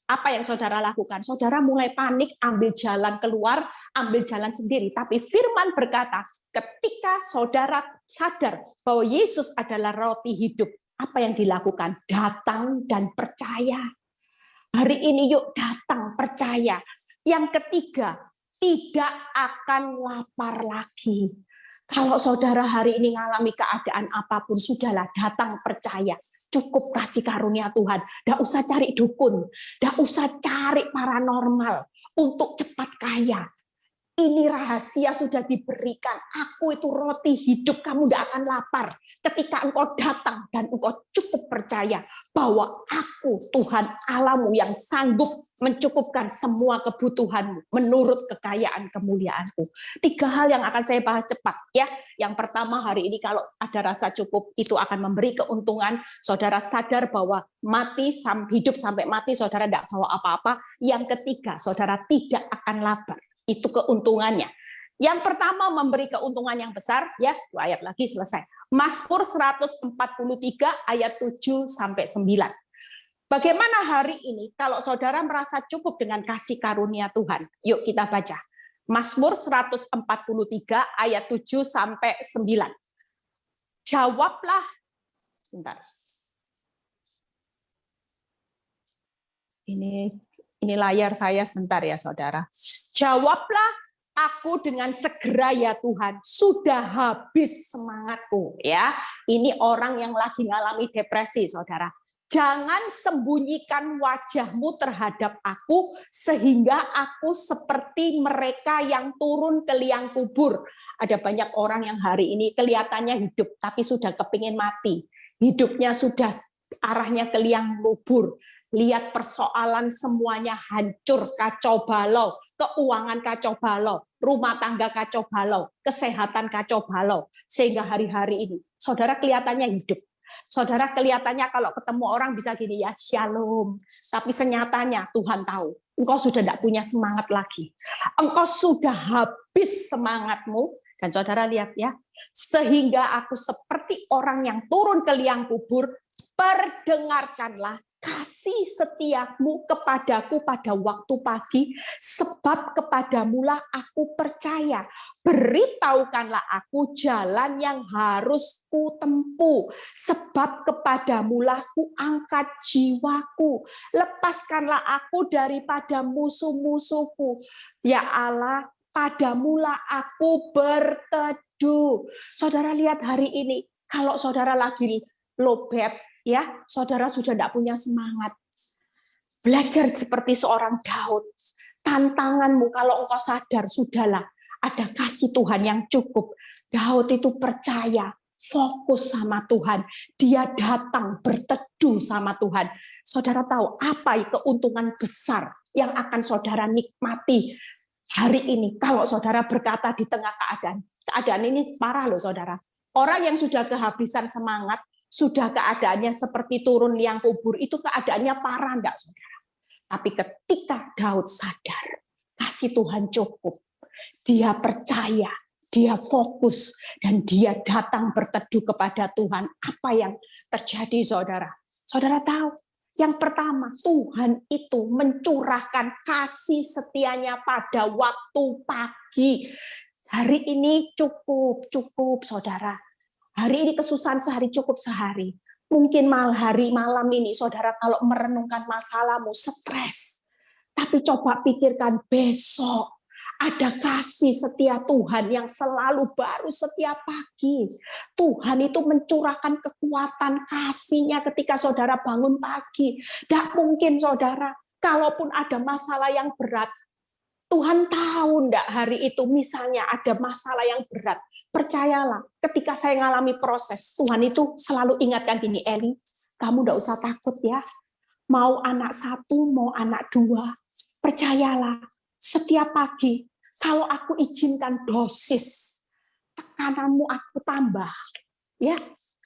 Apa yang saudara lakukan? Saudara mulai panik, ambil jalan keluar, ambil jalan sendiri. Tapi firman berkata, ketika saudara sadar bahwa Yesus adalah roti hidup, apa yang dilakukan? Datang dan percaya. Hari ini yuk datang, percaya. Yang ketiga, tidak akan lapar lagi. Kalau saudara hari ini mengalami keadaan apapun, sudahlah datang percaya. Cukup kasih karunia Tuhan. Tidak usah cari dukun. Tidak usah cari paranormal untuk cepat kaya. Ini rahasia sudah diberikan. Aku itu roti hidup, kamu tidak akan lapar. Ketika engkau datang dan engkau cukup percaya bahwa aku Tuhan Allahmu yang sanggup mencukupkan semua kebutuhanmu menurut kekayaan kemuliaanku. 3 hal yang akan saya bahas cepat ya. Yang pertama, hari ini kalau ada rasa cukup itu akan memberi keuntungan. Saudara sadar bahwa hidup sampai mati saudara tidak bawa apa-apa. Yang ketiga, saudara tidak akan lapar. Itu keuntungannya. Yang pertama memberi keuntungan yang besar, ya, 2 ayat lagi selesai. Mazmur 143 ayat 7 sampai 9. Bagaimana hari ini kalau saudara merasa cukup dengan kasih karunia Tuhan? Yuk kita baca. Mazmur 143 ayat 7 sampai 9. Jawablah, sebentar. Ini layar saya sebentar ya saudara. Jawablah aku dengan segera ya Tuhan, sudah habis semangatku ya. Ini orang yang lagi ngalami depresi saudara. Jangan sembunyikan wajahmu terhadap aku sehingga aku seperti mereka yang turun ke liang kubur. Ada banyak orang yang hari ini kelihatannya hidup tapi sudah kepingin mati. Hidupnya sudah arahnya ke liang kubur. Lihat persoalan semuanya hancur, kacau balau, keuangan kacau balau, rumah tangga kacau balau, kesehatan kacau balau. Sehingga hari-hari ini, saudara kelihatannya hidup. Saudara kelihatannya kalau ketemu orang bisa gini ya, shalom. Tapi senyatanya Tuhan tahu, engkau sudah tidak punya semangat lagi. Engkau sudah habis semangatmu. Dan saudara lihat ya, sehingga aku seperti orang yang turun ke liang kubur, perdengarkanlah kasih setiamu kepadaku pada waktu pagi, sebab kepadamulah aku percaya. Beritahukanlah aku jalan yang harus kutempuh, sebab kepadamulah ku angkat jiwaku. Lepaskanlah aku daripada musuh-musuhku. Ya Allah, padamulah aku berteduh. Saudara lihat hari ini, kalau saudara lagi lowbat, ya, saudara sudah tidak punya semangat. Belajar seperti seorang Daud. Tantanganmu kalau engkau sadar, sudahlah, ada kasih Tuhan yang cukup. Daud itu percaya, fokus sama Tuhan. Dia datang berteduh sama Tuhan. Saudara tahu apa keuntungan besar yang akan saudara nikmati hari ini. Kalau saudara berkata di tengah keadaan ini parah loh saudara. Orang yang sudah kehabisan semangat, sudah keadaannya seperti turun liang kubur, itu keadaannya parah enggak saudara? Tapi ketika Daud sadar, kasih Tuhan cukup, dia percaya, dia fokus, dan dia datang berteduh kepada Tuhan. Apa yang terjadi saudara? Saudara tahu, yang pertama, Tuhan itu mencurahkan kasih setianya pada waktu pagi. Hari ini cukup saudara. Hari ini kesusahan sehari cukup sehari. Mungkin malam ini saudara kalau merenungkan masalahmu stres. Tapi coba pikirkan besok. Ada kasih setia Tuhan yang selalu baru setiap pagi. Tuhan itu mencurahkan kekuatan kasih-Nya ketika saudara bangun pagi. Tidak mungkin saudara, kalaupun ada masalah yang berat, Tuhan tahu enggak hari itu misalnya ada masalah yang berat. Percayalah, ketika saya mengalami proses, Tuhan itu selalu ingatkan gini, Eli, kamu enggak usah takut ya. Mau anak 1, mau anak 2, percayalah, setiap pagi, kalau aku izinkan dosis, tekananmu aku tambah. Ya,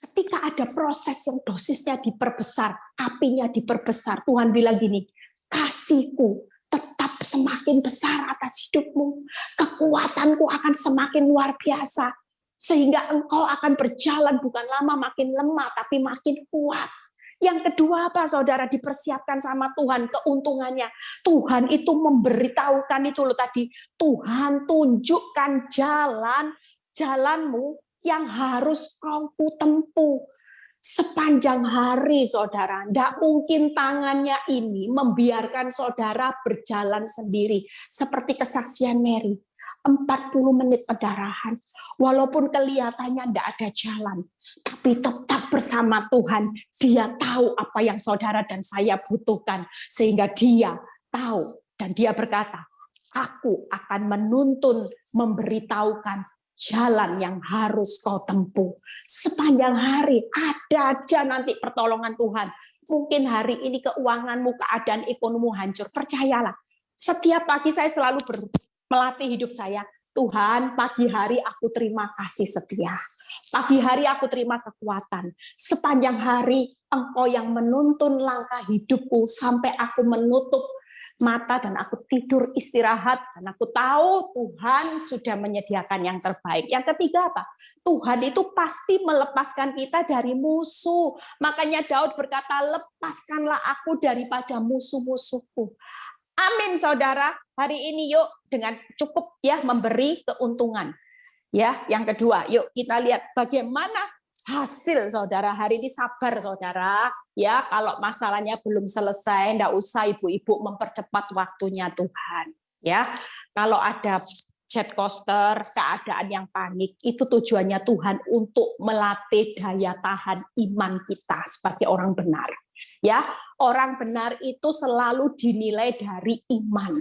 ketika ada proses yang dosisnya diperbesar, apinya diperbesar, Tuhan bilang gini, kasihku tetap semakin besar atas hidupmu. Kekuatanku akan semakin luar biasa. Sehingga engkau akan berjalan bukan lama makin lemah, tapi makin kuat. Yang kedua apa saudara? Dipersiapkan sama Tuhan keuntungannya. Tuhan itu memberitahukan itu loh tadi. Tuhan tunjukkan jalanmu yang harus kau tempuh. Sepanjang hari saudara, tidak mungkin tangannya ini membiarkan saudara berjalan sendiri. Seperti kesaksian Mary. 40 menit pendarahan. Walaupun kelihatannya tidak ada jalan, tapi tetap bersama Tuhan. Dia tahu apa yang saudara dan saya butuhkan. Sehingga dia tahu dan dia berkata, aku akan menuntun, memberitahukan jalan yang harus kau tempuh. Sepanjang hari ada aja nanti pertolongan Tuhan. Mungkin hari ini keuanganmu, keadaan ekonomimu hancur. Percayalah, setiap pagi saya selalu melatih hidup saya. Tuhan, pagi hari aku terima kasih setia. Pagi hari aku terima kekuatan. Sepanjang hari Engkau yang menuntun langkah hidupku sampai aku menutup mata dan aku tidur istirahat. Dan aku tahu Tuhan sudah menyediakan yang terbaik. Yang ketiga apa? Tuhan itu pasti melepaskan kita dari musuh. Makanya Daud berkata, lepaskanlah aku daripada musuh-musuhku. Amin saudara, hari ini yuk dengan cukup ya memberi keuntungan. Ya, yang kedua, yuk kita lihat bagaimana hasil saudara. Hari ini sabar saudara. Ya, kalau masalahnya belum selesai, enggak usah ibu-ibu mempercepat waktunya Tuhan. Ya, kalau ada jet coaster, keadaan yang panik, itu tujuannya Tuhan untuk melatih daya tahan iman kita sebagai orang benar. Ya, orang benar itu selalu dinilai dari iman.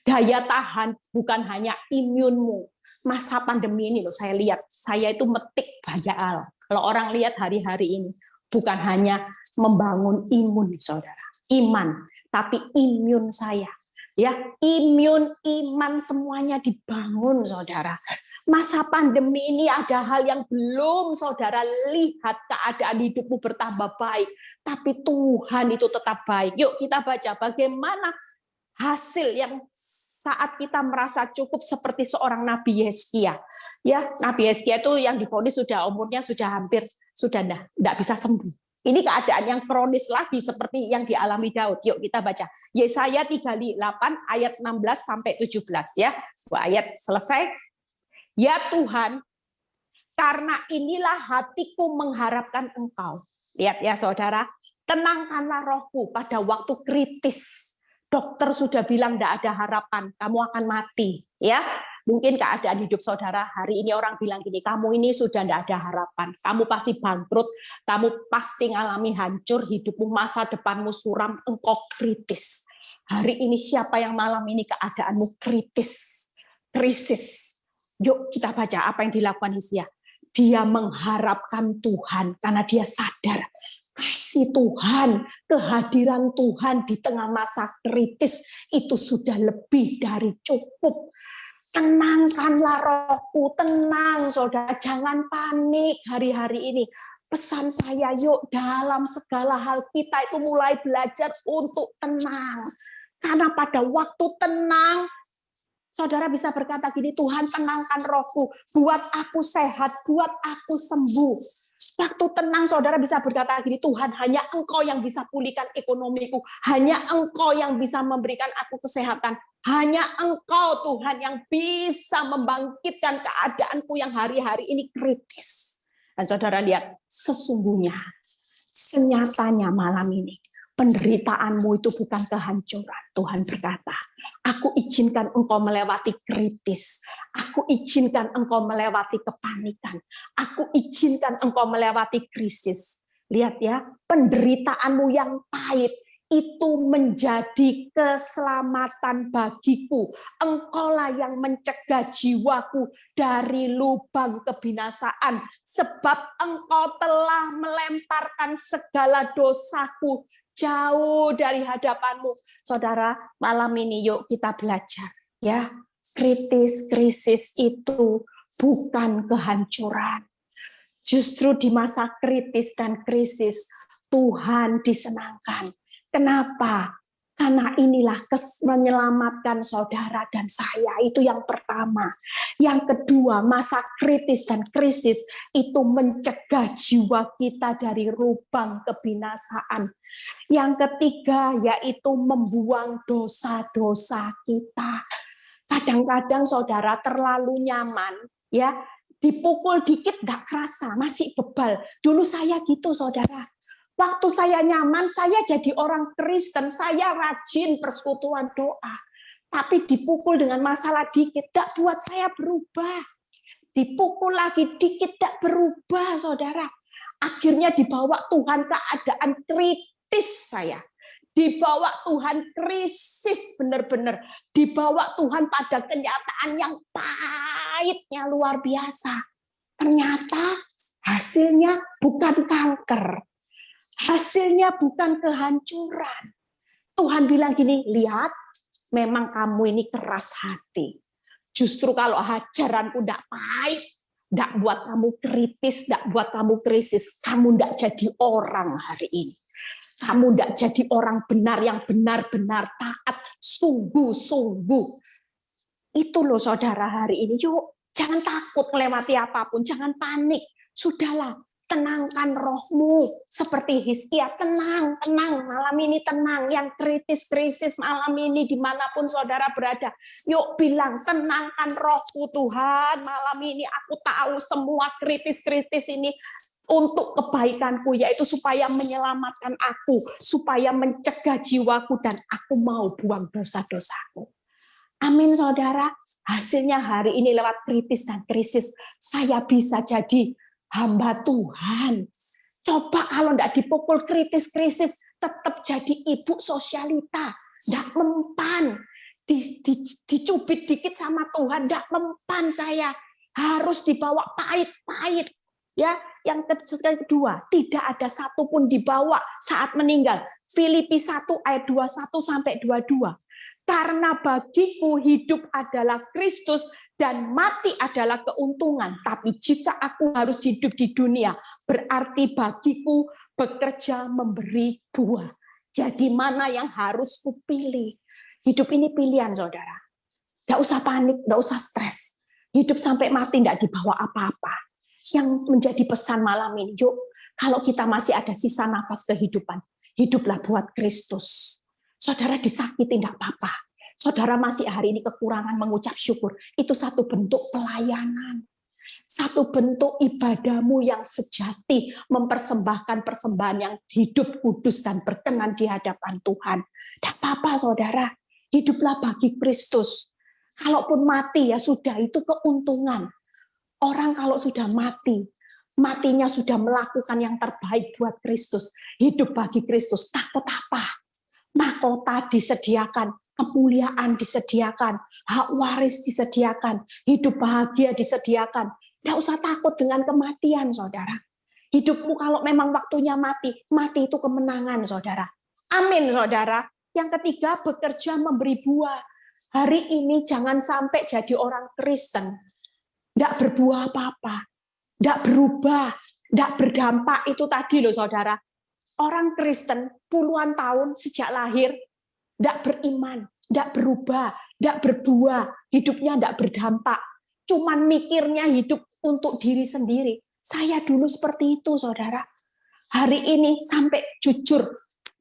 Daya tahan bukan hanya imunmu. Masa pandemi ini loh, saya lihat, saya itu metik banyak hal. Kalau orang lihat hari-hari ini, bukan hanya membangun imun, saudara, iman, tapi imun saya. Ya, imun, iman semuanya dibangun, saudara. Masa pandemi ini ada hal yang belum saudara lihat, keadaan hidupmu bertambah baik, tapi Tuhan itu tetap baik. Yuk kita baca bagaimana hasil yang saat kita merasa cukup seperti seorang Nabi Yeskia. Ya, Nabi Yeskia itu yang divonis sudah umurnya sudah hampir sudah enggak bisa sembuh. Ini keadaan yang kronis lagi seperti yang dialami Daud. Yuk kita baca Yesaya 38 ayat 16 sampai 17 ya. Ayat selesai. Ya Tuhan, karena inilah hatiku mengharapkan Engkau. Lihat ya saudara, tenangkanlah rohku pada waktu kritis. Dokter sudah bilang tidak ada harapan, kamu akan mati. Ya, mungkin keadaan hidup saudara hari ini orang bilang gini, kamu ini sudah tidak ada harapan, kamu pasti bangkrut, kamu pasti ngalami hancur, hidupmu masa depanmu suram, engkau kritis. Hari ini siapa yang malam ini keadaanmu krisis? Yuk kita baca apa yang dilakukan Hizkia. Dia mengharapkan Tuhan karena dia sadar kasih Tuhan, kehadiran Tuhan di tengah masa kritis itu sudah lebih dari cukup. Tenangkanlah rohku, tenang saudara, jangan panik hari-hari ini. Pesan saya yuk dalam segala hal kita itu mulai belajar untuk tenang. Karena pada waktu tenang, saudara bisa berkata gini, Tuhan tenangkan rohku, buat aku sehat, buat aku sembuh. Waktu tenang saudara bisa berkata gini, Tuhan hanya Engkau yang bisa pulihkan ekonomiku, hanya Engkau yang bisa memberikan aku kesehatan, hanya Engkau Tuhan yang bisa membangkitkan keadaanku yang hari-hari ini kritis. Dan saudara lihat, sesungguhnya, senyatanya malam ini, penderitaanmu itu bukan kehancuran. Tuhan berkata, aku izinkan engkau melewati kritis. Aku izinkan engkau melewati kepanikan. Aku izinkan engkau melewati krisis. Lihat ya, penderitaanmu yang pahit itu menjadi keselamatan bagiku. Engkaulah yang mencegah jiwaku dari lubang kebinasaan. Sebab engkau telah melemparkan segala dosaku jauh dari hadapanmu. Saudara, malam ini yuk kita belajar. Ya, krisis itu bukan kehancuran. Justru di masa kritis dan krisis, Tuhan disenangkan. Kenapa? Karena inilah menyelamatkan saudara dan saya, itu yang pertama. Yang kedua, masa kritis dan krisis itu mencegah jiwa kita dari lubang kebinasaan. Yang ketiga, yaitu membuang dosa-dosa kita. Kadang-kadang saudara terlalu nyaman, ya, dipukul dikit nggak kerasa, masih bebal. Dulu saya gitu, saudara. Waktu saya nyaman, saya jadi orang Kristen, saya rajin persekutuan doa. Tapi dipukul dengan masalah dikit, tidak buat saya berubah. Dipukul lagi dikit, tidak berubah, saudara. Akhirnya dibawa Tuhan keadaan kritis saya. Dibawa Tuhan krisis benar-benar. Dibawa Tuhan pada kenyataan yang pahitnya luar biasa. Ternyata hasilnya bukan kanker. Hasilnya bukan kehancuran. Tuhan bilang gini, lihat, memang kamu ini keras hati. Justru kalau ajaranku tidak pahit, tidak buat kamu kritis, tidak buat kamu krisis, kamu tidak jadi orang hari ini. Kamu tidak jadi orang benar yang benar-benar taat, sungguh-sungguh. Itu loh saudara hari ini. Yuk, jangan takut melewati apapun, jangan panik. Sudahlah, tenangkan rohmu. Seperti Hizkia, tenang, malam ini tenang. Yang krisis malam ini dimanapun saudara berada. Yuk bilang, tenangkan rohku Tuhan. Malam ini aku tahu semua kritis ini untuk kebaikanku, yaitu supaya menyelamatkan aku, supaya mencegah jiwaku, dan aku mau buang dosa-dosaku. Amin saudara. Hasilnya hari ini lewat kritis dan krisis, saya bisa jadi hamba Tuhan. Coba kalau tidak dipukul krisis, tetap jadi ibu sosialita, tidak mempan, dicubit dikit sama Tuhan, tidak mempan saya, harus dibawa pahit. Ya, yang kedua, tidak ada satupun dibawa saat meninggal. Filipi 1 ayat 21 sampai 22. Karena bagiku hidup adalah Kristus dan mati adalah keuntungan. Tapi jika aku harus hidup di dunia, berarti bagiku bekerja memberi buah. Jadi mana yang harus kupilih? Hidup ini pilihan, saudara. Nggak usah panik, nggak usah stres. Hidup sampai mati nggak dibawa apa-apa. Yang menjadi pesan malam ini, yuk, kalau kita masih ada sisa nafas kehidupan, hiduplah buat Kristus. Saudara disakiti tidak apa-apa. Saudara masih hari ini kekurangan mengucap syukur. Itu satu bentuk pelayanan. Satu bentuk ibadahmu yang sejati. Mempersembahkan persembahan yang hidup, kudus, dan berkenan di hadapan Tuhan. Tidak apa-apa saudara. Hiduplah bagi Kristus. Kalaupun mati ya sudah, itu keuntungan. Orang kalau sudah mati, matinya sudah melakukan yang terbaik buat Kristus. Hidup bagi Kristus. Takut apa? Mahkota disediakan, kemuliaan disediakan, hak waris disediakan, hidup bahagia disediakan. Tidak usah takut dengan kematian, saudara. Hidupmu kalau memang waktunya mati, mati itu kemenangan, saudara. Amin, saudara. Yang ketiga, bekerja memberi buah. Hari ini jangan sampai jadi orang Kristen. Tidak berbuah apa-apa, tidak berubah, tidak berdampak. Itu tadi loh, saudara. Orang Kristen puluhan tahun sejak lahir tidak beriman, tidak berubah, tidak berbuah, hidupnya tidak berdampak. Cuman mikirnya hidup untuk diri sendiri. Saya dulu seperti itu, saudara. Hari ini sampai jujur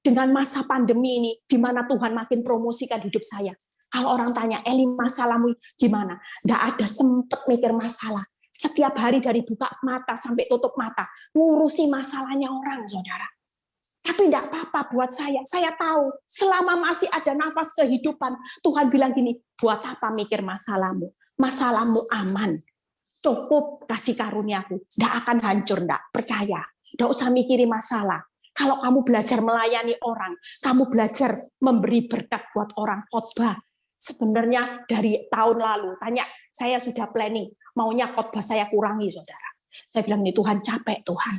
dengan masa pandemi ini, di mana Tuhan makin promosikan hidup saya. Kalau orang tanya, Eli masalahmu gimana? Tidak ada sempet mikir masalah. Setiap hari dari buka mata sampai tutup mata, ngurusi masalahnya orang, saudara. Tapi tidak apa-apa buat saya. Saya tahu selama masih ada nafas kehidupan, Tuhan bilang gini, buat apa mikir masalahmu? Masalahmu aman. Cukup kasih karuniaku. Tidak akan hancur, tidak. Percaya. Tidak usah mikirin masalah. Kalau kamu belajar melayani orang, kamu belajar memberi berkat buat orang, khotbah. Sebenarnya dari tahun lalu, tanya, saya sudah planning, maunya khotbah saya kurangi, saudara. Saya bilang, ini Tuhan, capek Tuhan.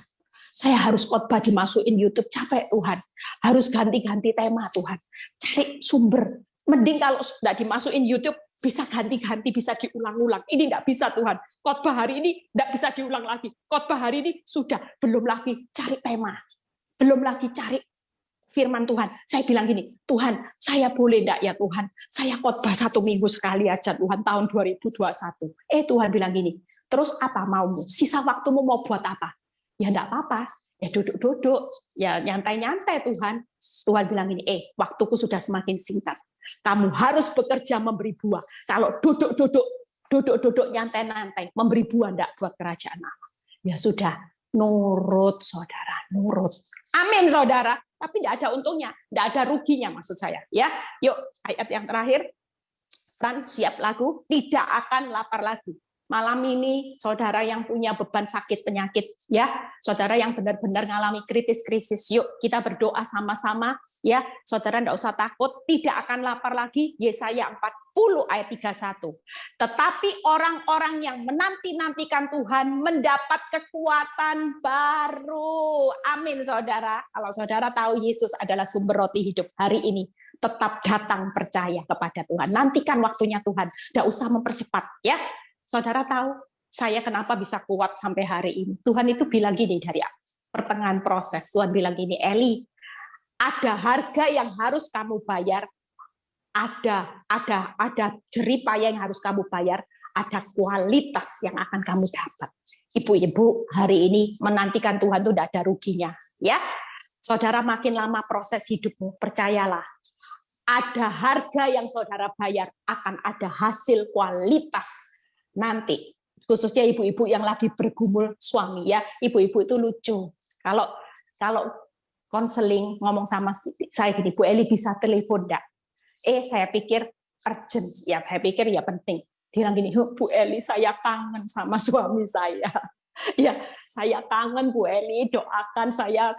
Saya harus khotbah dimasukin YouTube, capek Tuhan. Harus ganti-ganti tema Tuhan. Cari sumber. Mending kalau sudah dimasukin YouTube, bisa ganti-ganti, bisa diulang-ulang. Ini tidak bisa Tuhan. Khotbah hari ini tidak bisa diulang lagi. Khotbah hari ini sudah, belum lagi cari tema. Belum lagi cari firman Tuhan. Saya bilang gini, Tuhan, saya boleh enggak ya Tuhan? Saya khotbah 1 minggu sekali aja Tuhan, tahun 2021. Tuhan bilang gini, terus apa maumu? Sisa waktumu mau buat apa? Ya enggak apa-apa. Ya duduk-duduk, ya nyantai-nyantai Tuhan. Tuhan bilang gini, waktuku sudah semakin singkat. Kamu harus bekerja memberi buah. Kalau duduk nyantai-nyantai, memberi buah enggak buat kerajaan Allah. Ya sudah, nurut saudara, nurut. Amin saudara. Tapi enggak ada untungnya, enggak ada ruginya maksud saya. Ya, yuk ayat yang terakhir. Fran, siap lagu. Tidak akan lapar lagi. Malam ini saudara yang punya beban sakit penyakit, ya, saudara yang benar-benar ngalami krisis, yuk kita berdoa sama-sama, ya, saudara enggak usah takut, tidak akan lapar lagi. Yesaya 40 ayat 31. Tetapi orang-orang yang menanti-nantikan Tuhan mendapat kekuatan baru. Amin saudara. Kalau saudara tahu Yesus adalah sumber roti hidup hari ini, tetap datang percaya kepada Tuhan. Nantikan waktunya Tuhan, enggak usah mempercepat, ya. Saudara tahu saya kenapa bisa kuat sampai hari ini. Tuhan itu bilang gini dari pertengahan proses. Tuhan bilang gini, Eli, ada harga yang harus kamu bayar, ada jeripaya yang harus kamu bayar, ada kualitas yang akan kamu dapat. Ibu-ibu hari ini menantikan Tuhan itu tidak ada ruginya, ya. Saudara makin lama proses hidupmu, percayalah, ada harga yang saudara bayar, akan ada hasil kualitas nanti, khususnya ibu-ibu yang lagi bergumul suami, ya. Ibu-ibu itu lucu. Kalau konseling ngomong sama saya gini, Bu Eli bisa telepon enggak? Saya pikir urgent, ya saya pikir ya penting. Dia bilang gini, Bu Eli saya kangen sama suami saya. Ya, saya kangen Bu Eli, doakan saya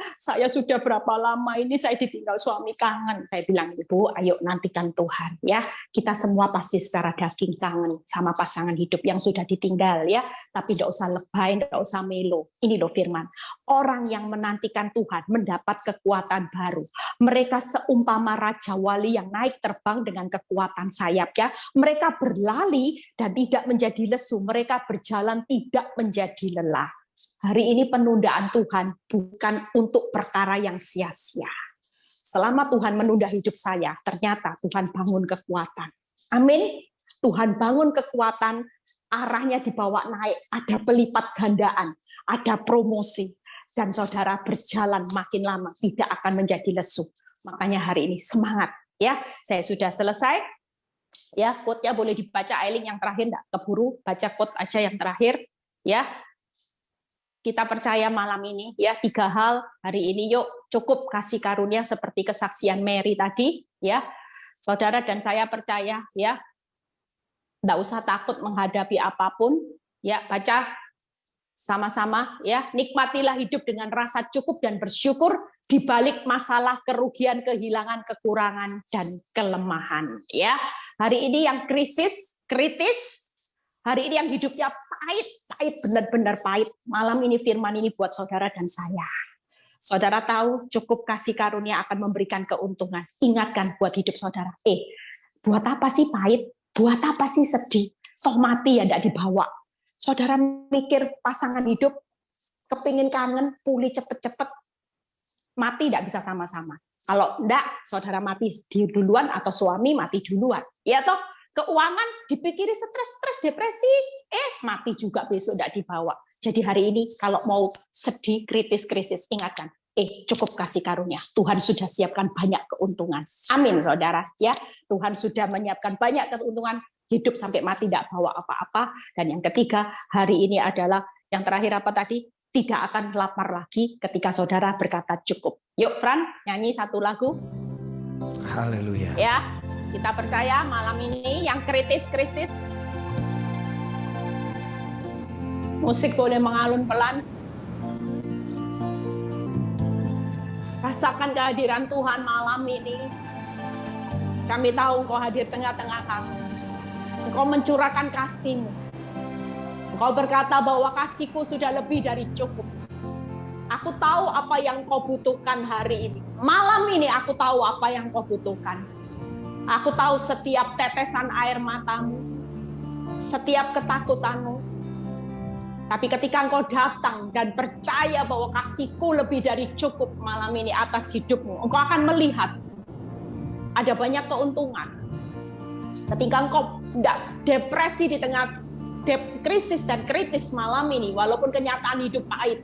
sudah berapa lama ini saya ditinggal suami, kangen. Saya bilang, Ibu, ayo nantikan Tuhan, ya. Kita semua pasti secara daging kangen sama pasangan hidup yang sudah ditinggal, ya. Tapi enggak usah lebay, enggak usah melo. Ini loh firman. Orang yang menantikan Tuhan mendapat kekuatan baru. Mereka seumpama raja wali yang naik terbang dengan kekuatan sayap, ya. Mereka berlari dan tidak menjadi lesu, mereka berjalan tidak menjadi lelah. Hari ini penundaan Tuhan bukan untuk perkara yang sia-sia. Selama Tuhan menunda hidup saya, ternyata Tuhan bangun kekuatan. Amin. Tuhan bangun kekuatan, arahnya dibawa naik, ada pelipat gandaan, ada promosi. Dan saudara berjalan makin lama, tidak akan menjadi lesu. Makanya hari ini semangat. Ya, saya sudah selesai. Ya, quote-nya boleh dibaca, Aileen yang terakhir, enggak keburu, baca quote aja yang terakhir. Ya, kita percaya malam ini, ya, 3 hal hari ini. Yuk, cukup kasih karunia seperti kesaksian Mary tadi, ya. Saudara dan saya percaya, ya, enggak usah takut menghadapi apapun, ya. Baca sama-sama, ya. Nikmatilah hidup dengan rasa cukup dan bersyukur di balik masalah, kerugian, kehilangan, kekurangan dan kelemahan, ya. Hari ini yang kritis, hari ini yang hidupnya pahit, benar-benar pahit. Malam ini firman ini buat saudara dan saya. Saudara tahu cukup kasih karunia akan memberikan keuntungan. Ingatkan buat hidup saudara. Buat apa sih pahit? Buat apa sih sedih? Toh mati ya enggak dibawa. Saudara mikir pasangan hidup, kepingin kangen, pulih cepet-cepet, mati enggak bisa sama-sama. Kalau enggak, saudara mati duluan atau suami mati duluan. Ya toh? Keuangan dipikiri stres, depresi, mati juga besok enggak dibawa. Jadi hari ini kalau mau sedih, krisis, ingatkan, cukup kasih karunia. Tuhan sudah siapkan banyak keuntungan. Amin, saudara. Ya, Tuhan sudah menyiapkan banyak keuntungan, hidup sampai mati enggak bawa apa-apa. Dan yang ketiga, hari ini adalah yang terakhir apa tadi? Tidak akan lapar lagi ketika saudara berkata cukup. Yuk, Fran, nyanyi satu lagu. Haleluya. Ya. Kita percaya malam ini yang krisis, musik boleh mengalun pelan. Rasakan kehadiran Tuhan malam ini. Kami tahu Engkau hadir tengah-tengah kami. Engkau mencurahkan kasih-Mu. Engkau berkata bahwa kasih-Ku sudah lebih dari cukup. Aku tahu apa yang Engkau butuhkan hari ini. Malam ini aku tahu apa yang Engkau butuhkan. Aku tahu setiap tetesan air matamu, setiap ketakutanmu, Tapi ketika engkau datang dan percaya bahwa kasih-Ku lebih dari cukup malam ini atas hidupmu, engkau akan melihat ada banyak keuntungan. Ketika engkau tidak depresi di tengah krisis dan kritis malam ini, walaupun kenyataan hidup pahit,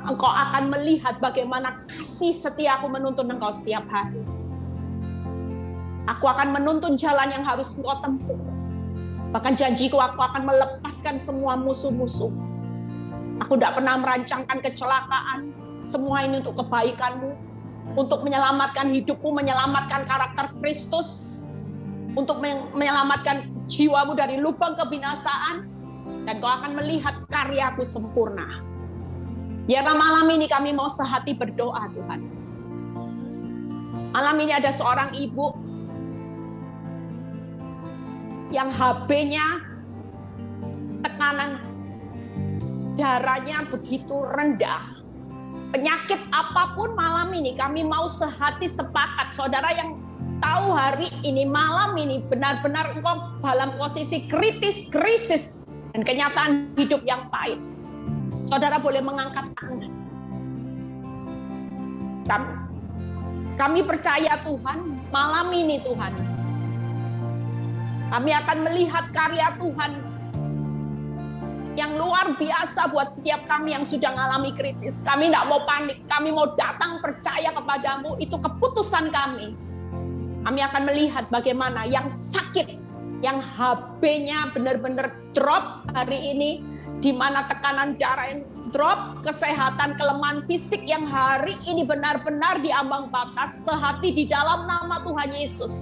engkau akan melihat bagaimana kasih setiaku menuntun engkau setiap hari. Aku akan menuntun jalan yang harus engkau tempuh. Bahkan janjiku, aku akan melepaskan semua musuh-musuh. Aku tidak pernah merancangkan kecelakaan. Semua ini untuk kebaikanmu, untuk menyelamatkan hidupmu, menyelamatkan karakter Kristus, untuk menyelamatkan jiwamu dari lubang kebinasaan, dan kau akan melihat karyaku sempurna. Biarlah malam ini kami mau sehati berdoa, Tuhan. Malam ini ada seorang ibu yang HB-nya, tekanan darahnya begitu rendah. Penyakit apapun malam ini kami mau sehati sepakat. Saudara yang tahu hari ini, malam ini benar-benar engkau dalam posisi krisis, dan kenyataan hidup yang pahit. Saudara boleh mengangkat tangan. Kami percaya Tuhan, malam ini Tuhan, kami akan melihat karya Tuhan yang luar biasa buat setiap kami yang sudah mengalami kritis. Kami tidak mau panik, kami mau datang percaya kepadamu, itu keputusan kami. Kami akan melihat bagaimana yang sakit, yang HB-nya benar-benar drop hari ini, di mana tekanan darah yang drop, kesehatan, kelemahan fisik yang hari ini benar-benar diambang batas, sehati di dalam nama Tuhan Yesus.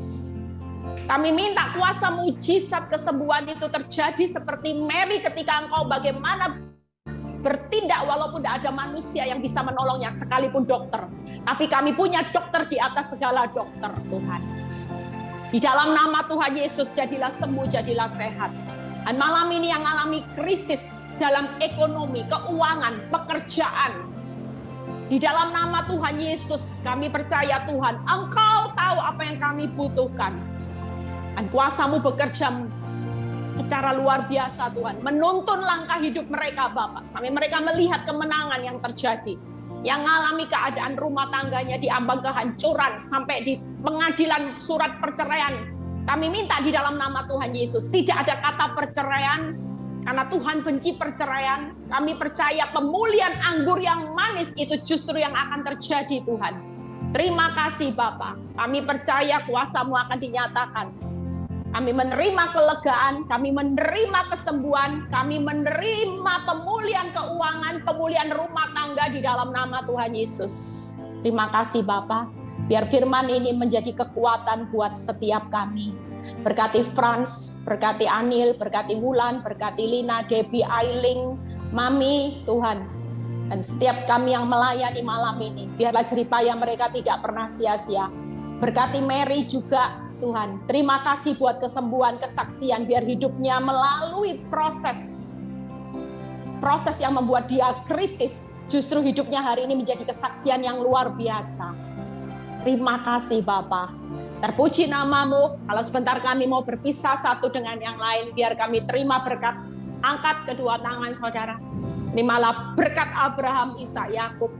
Kami minta kuasa mujizat kesembuhan itu terjadi seperti Mary ketika engkau bagaimana bertindak walaupun tidak ada manusia yang bisa menolongnya sekalipun dokter. Tapi kami punya dokter di atas segala dokter, Tuhan. Di dalam nama Tuhan Yesus jadilah sembuh, jadilah sehat. Dan malam ini yang alami krisis dalam ekonomi, keuangan, pekerjaan. Di dalam nama Tuhan Yesus kami percaya Tuhan, Engkau tahu apa yang kami butuhkan. Dan kuasa-Mu bekerja secara luar biasa Tuhan. Menuntun langkah hidup mereka Bapak. Sampai mereka melihat kemenangan yang terjadi. Yang mengalami keadaan rumah tangganya diambang kehancuran. Sampai di pengadilan surat perceraian. Kami minta di dalam nama Tuhan Yesus. Tidak ada kata perceraian. Karena Tuhan benci perceraian. Kami percaya pemulihan anggur yang manis itu justru yang akan terjadi Tuhan. Terima kasih Bapak. Kami percaya kuasa-Mu akan dinyatakan. Kami menerima kelegaan, kami menerima kesembuhan, kami menerima pemulihan keuangan, pemulihan rumah tangga di dalam nama Tuhan Yesus. Terima kasih Bapak, biar firman ini menjadi kekuatan buat setiap kami. Berkati Frans, berkati Anil, berkati Wulan, berkati Lina, Debbie, Ailing, Mami, Tuhan. Dan setiap kami yang melayani malam ini, biarlah jeripaya mereka tidak pernah sia-sia. Berkati Mary juga, Tuhan, terima kasih buat kesembuhan, kesaksian, biar hidupnya melalui proses yang membuat dia kritis, justru hidupnya hari ini menjadi kesaksian yang luar biasa. Terima kasih Bapa. Terpuji nama-Mu. Kalau sebentar kami mau berpisah satu dengan yang lain, biar kami terima berkat. Angkat kedua tangan saudara. Terimalah berkat Abraham, Ishak, Yakub.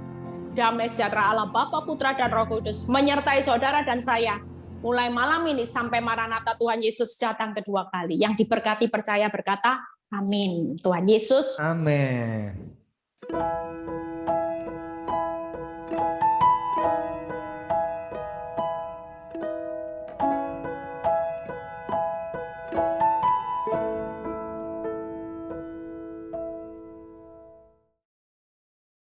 Damai sejahtera Allah Bapa, Putra, dan Roh Kudus menyertai saudara dan saya. Mulai malam ini sampai Maranatha Tuhan Yesus datang kedua kali. Yang diberkati percaya berkata, amin. Tuhan Yesus. Amin.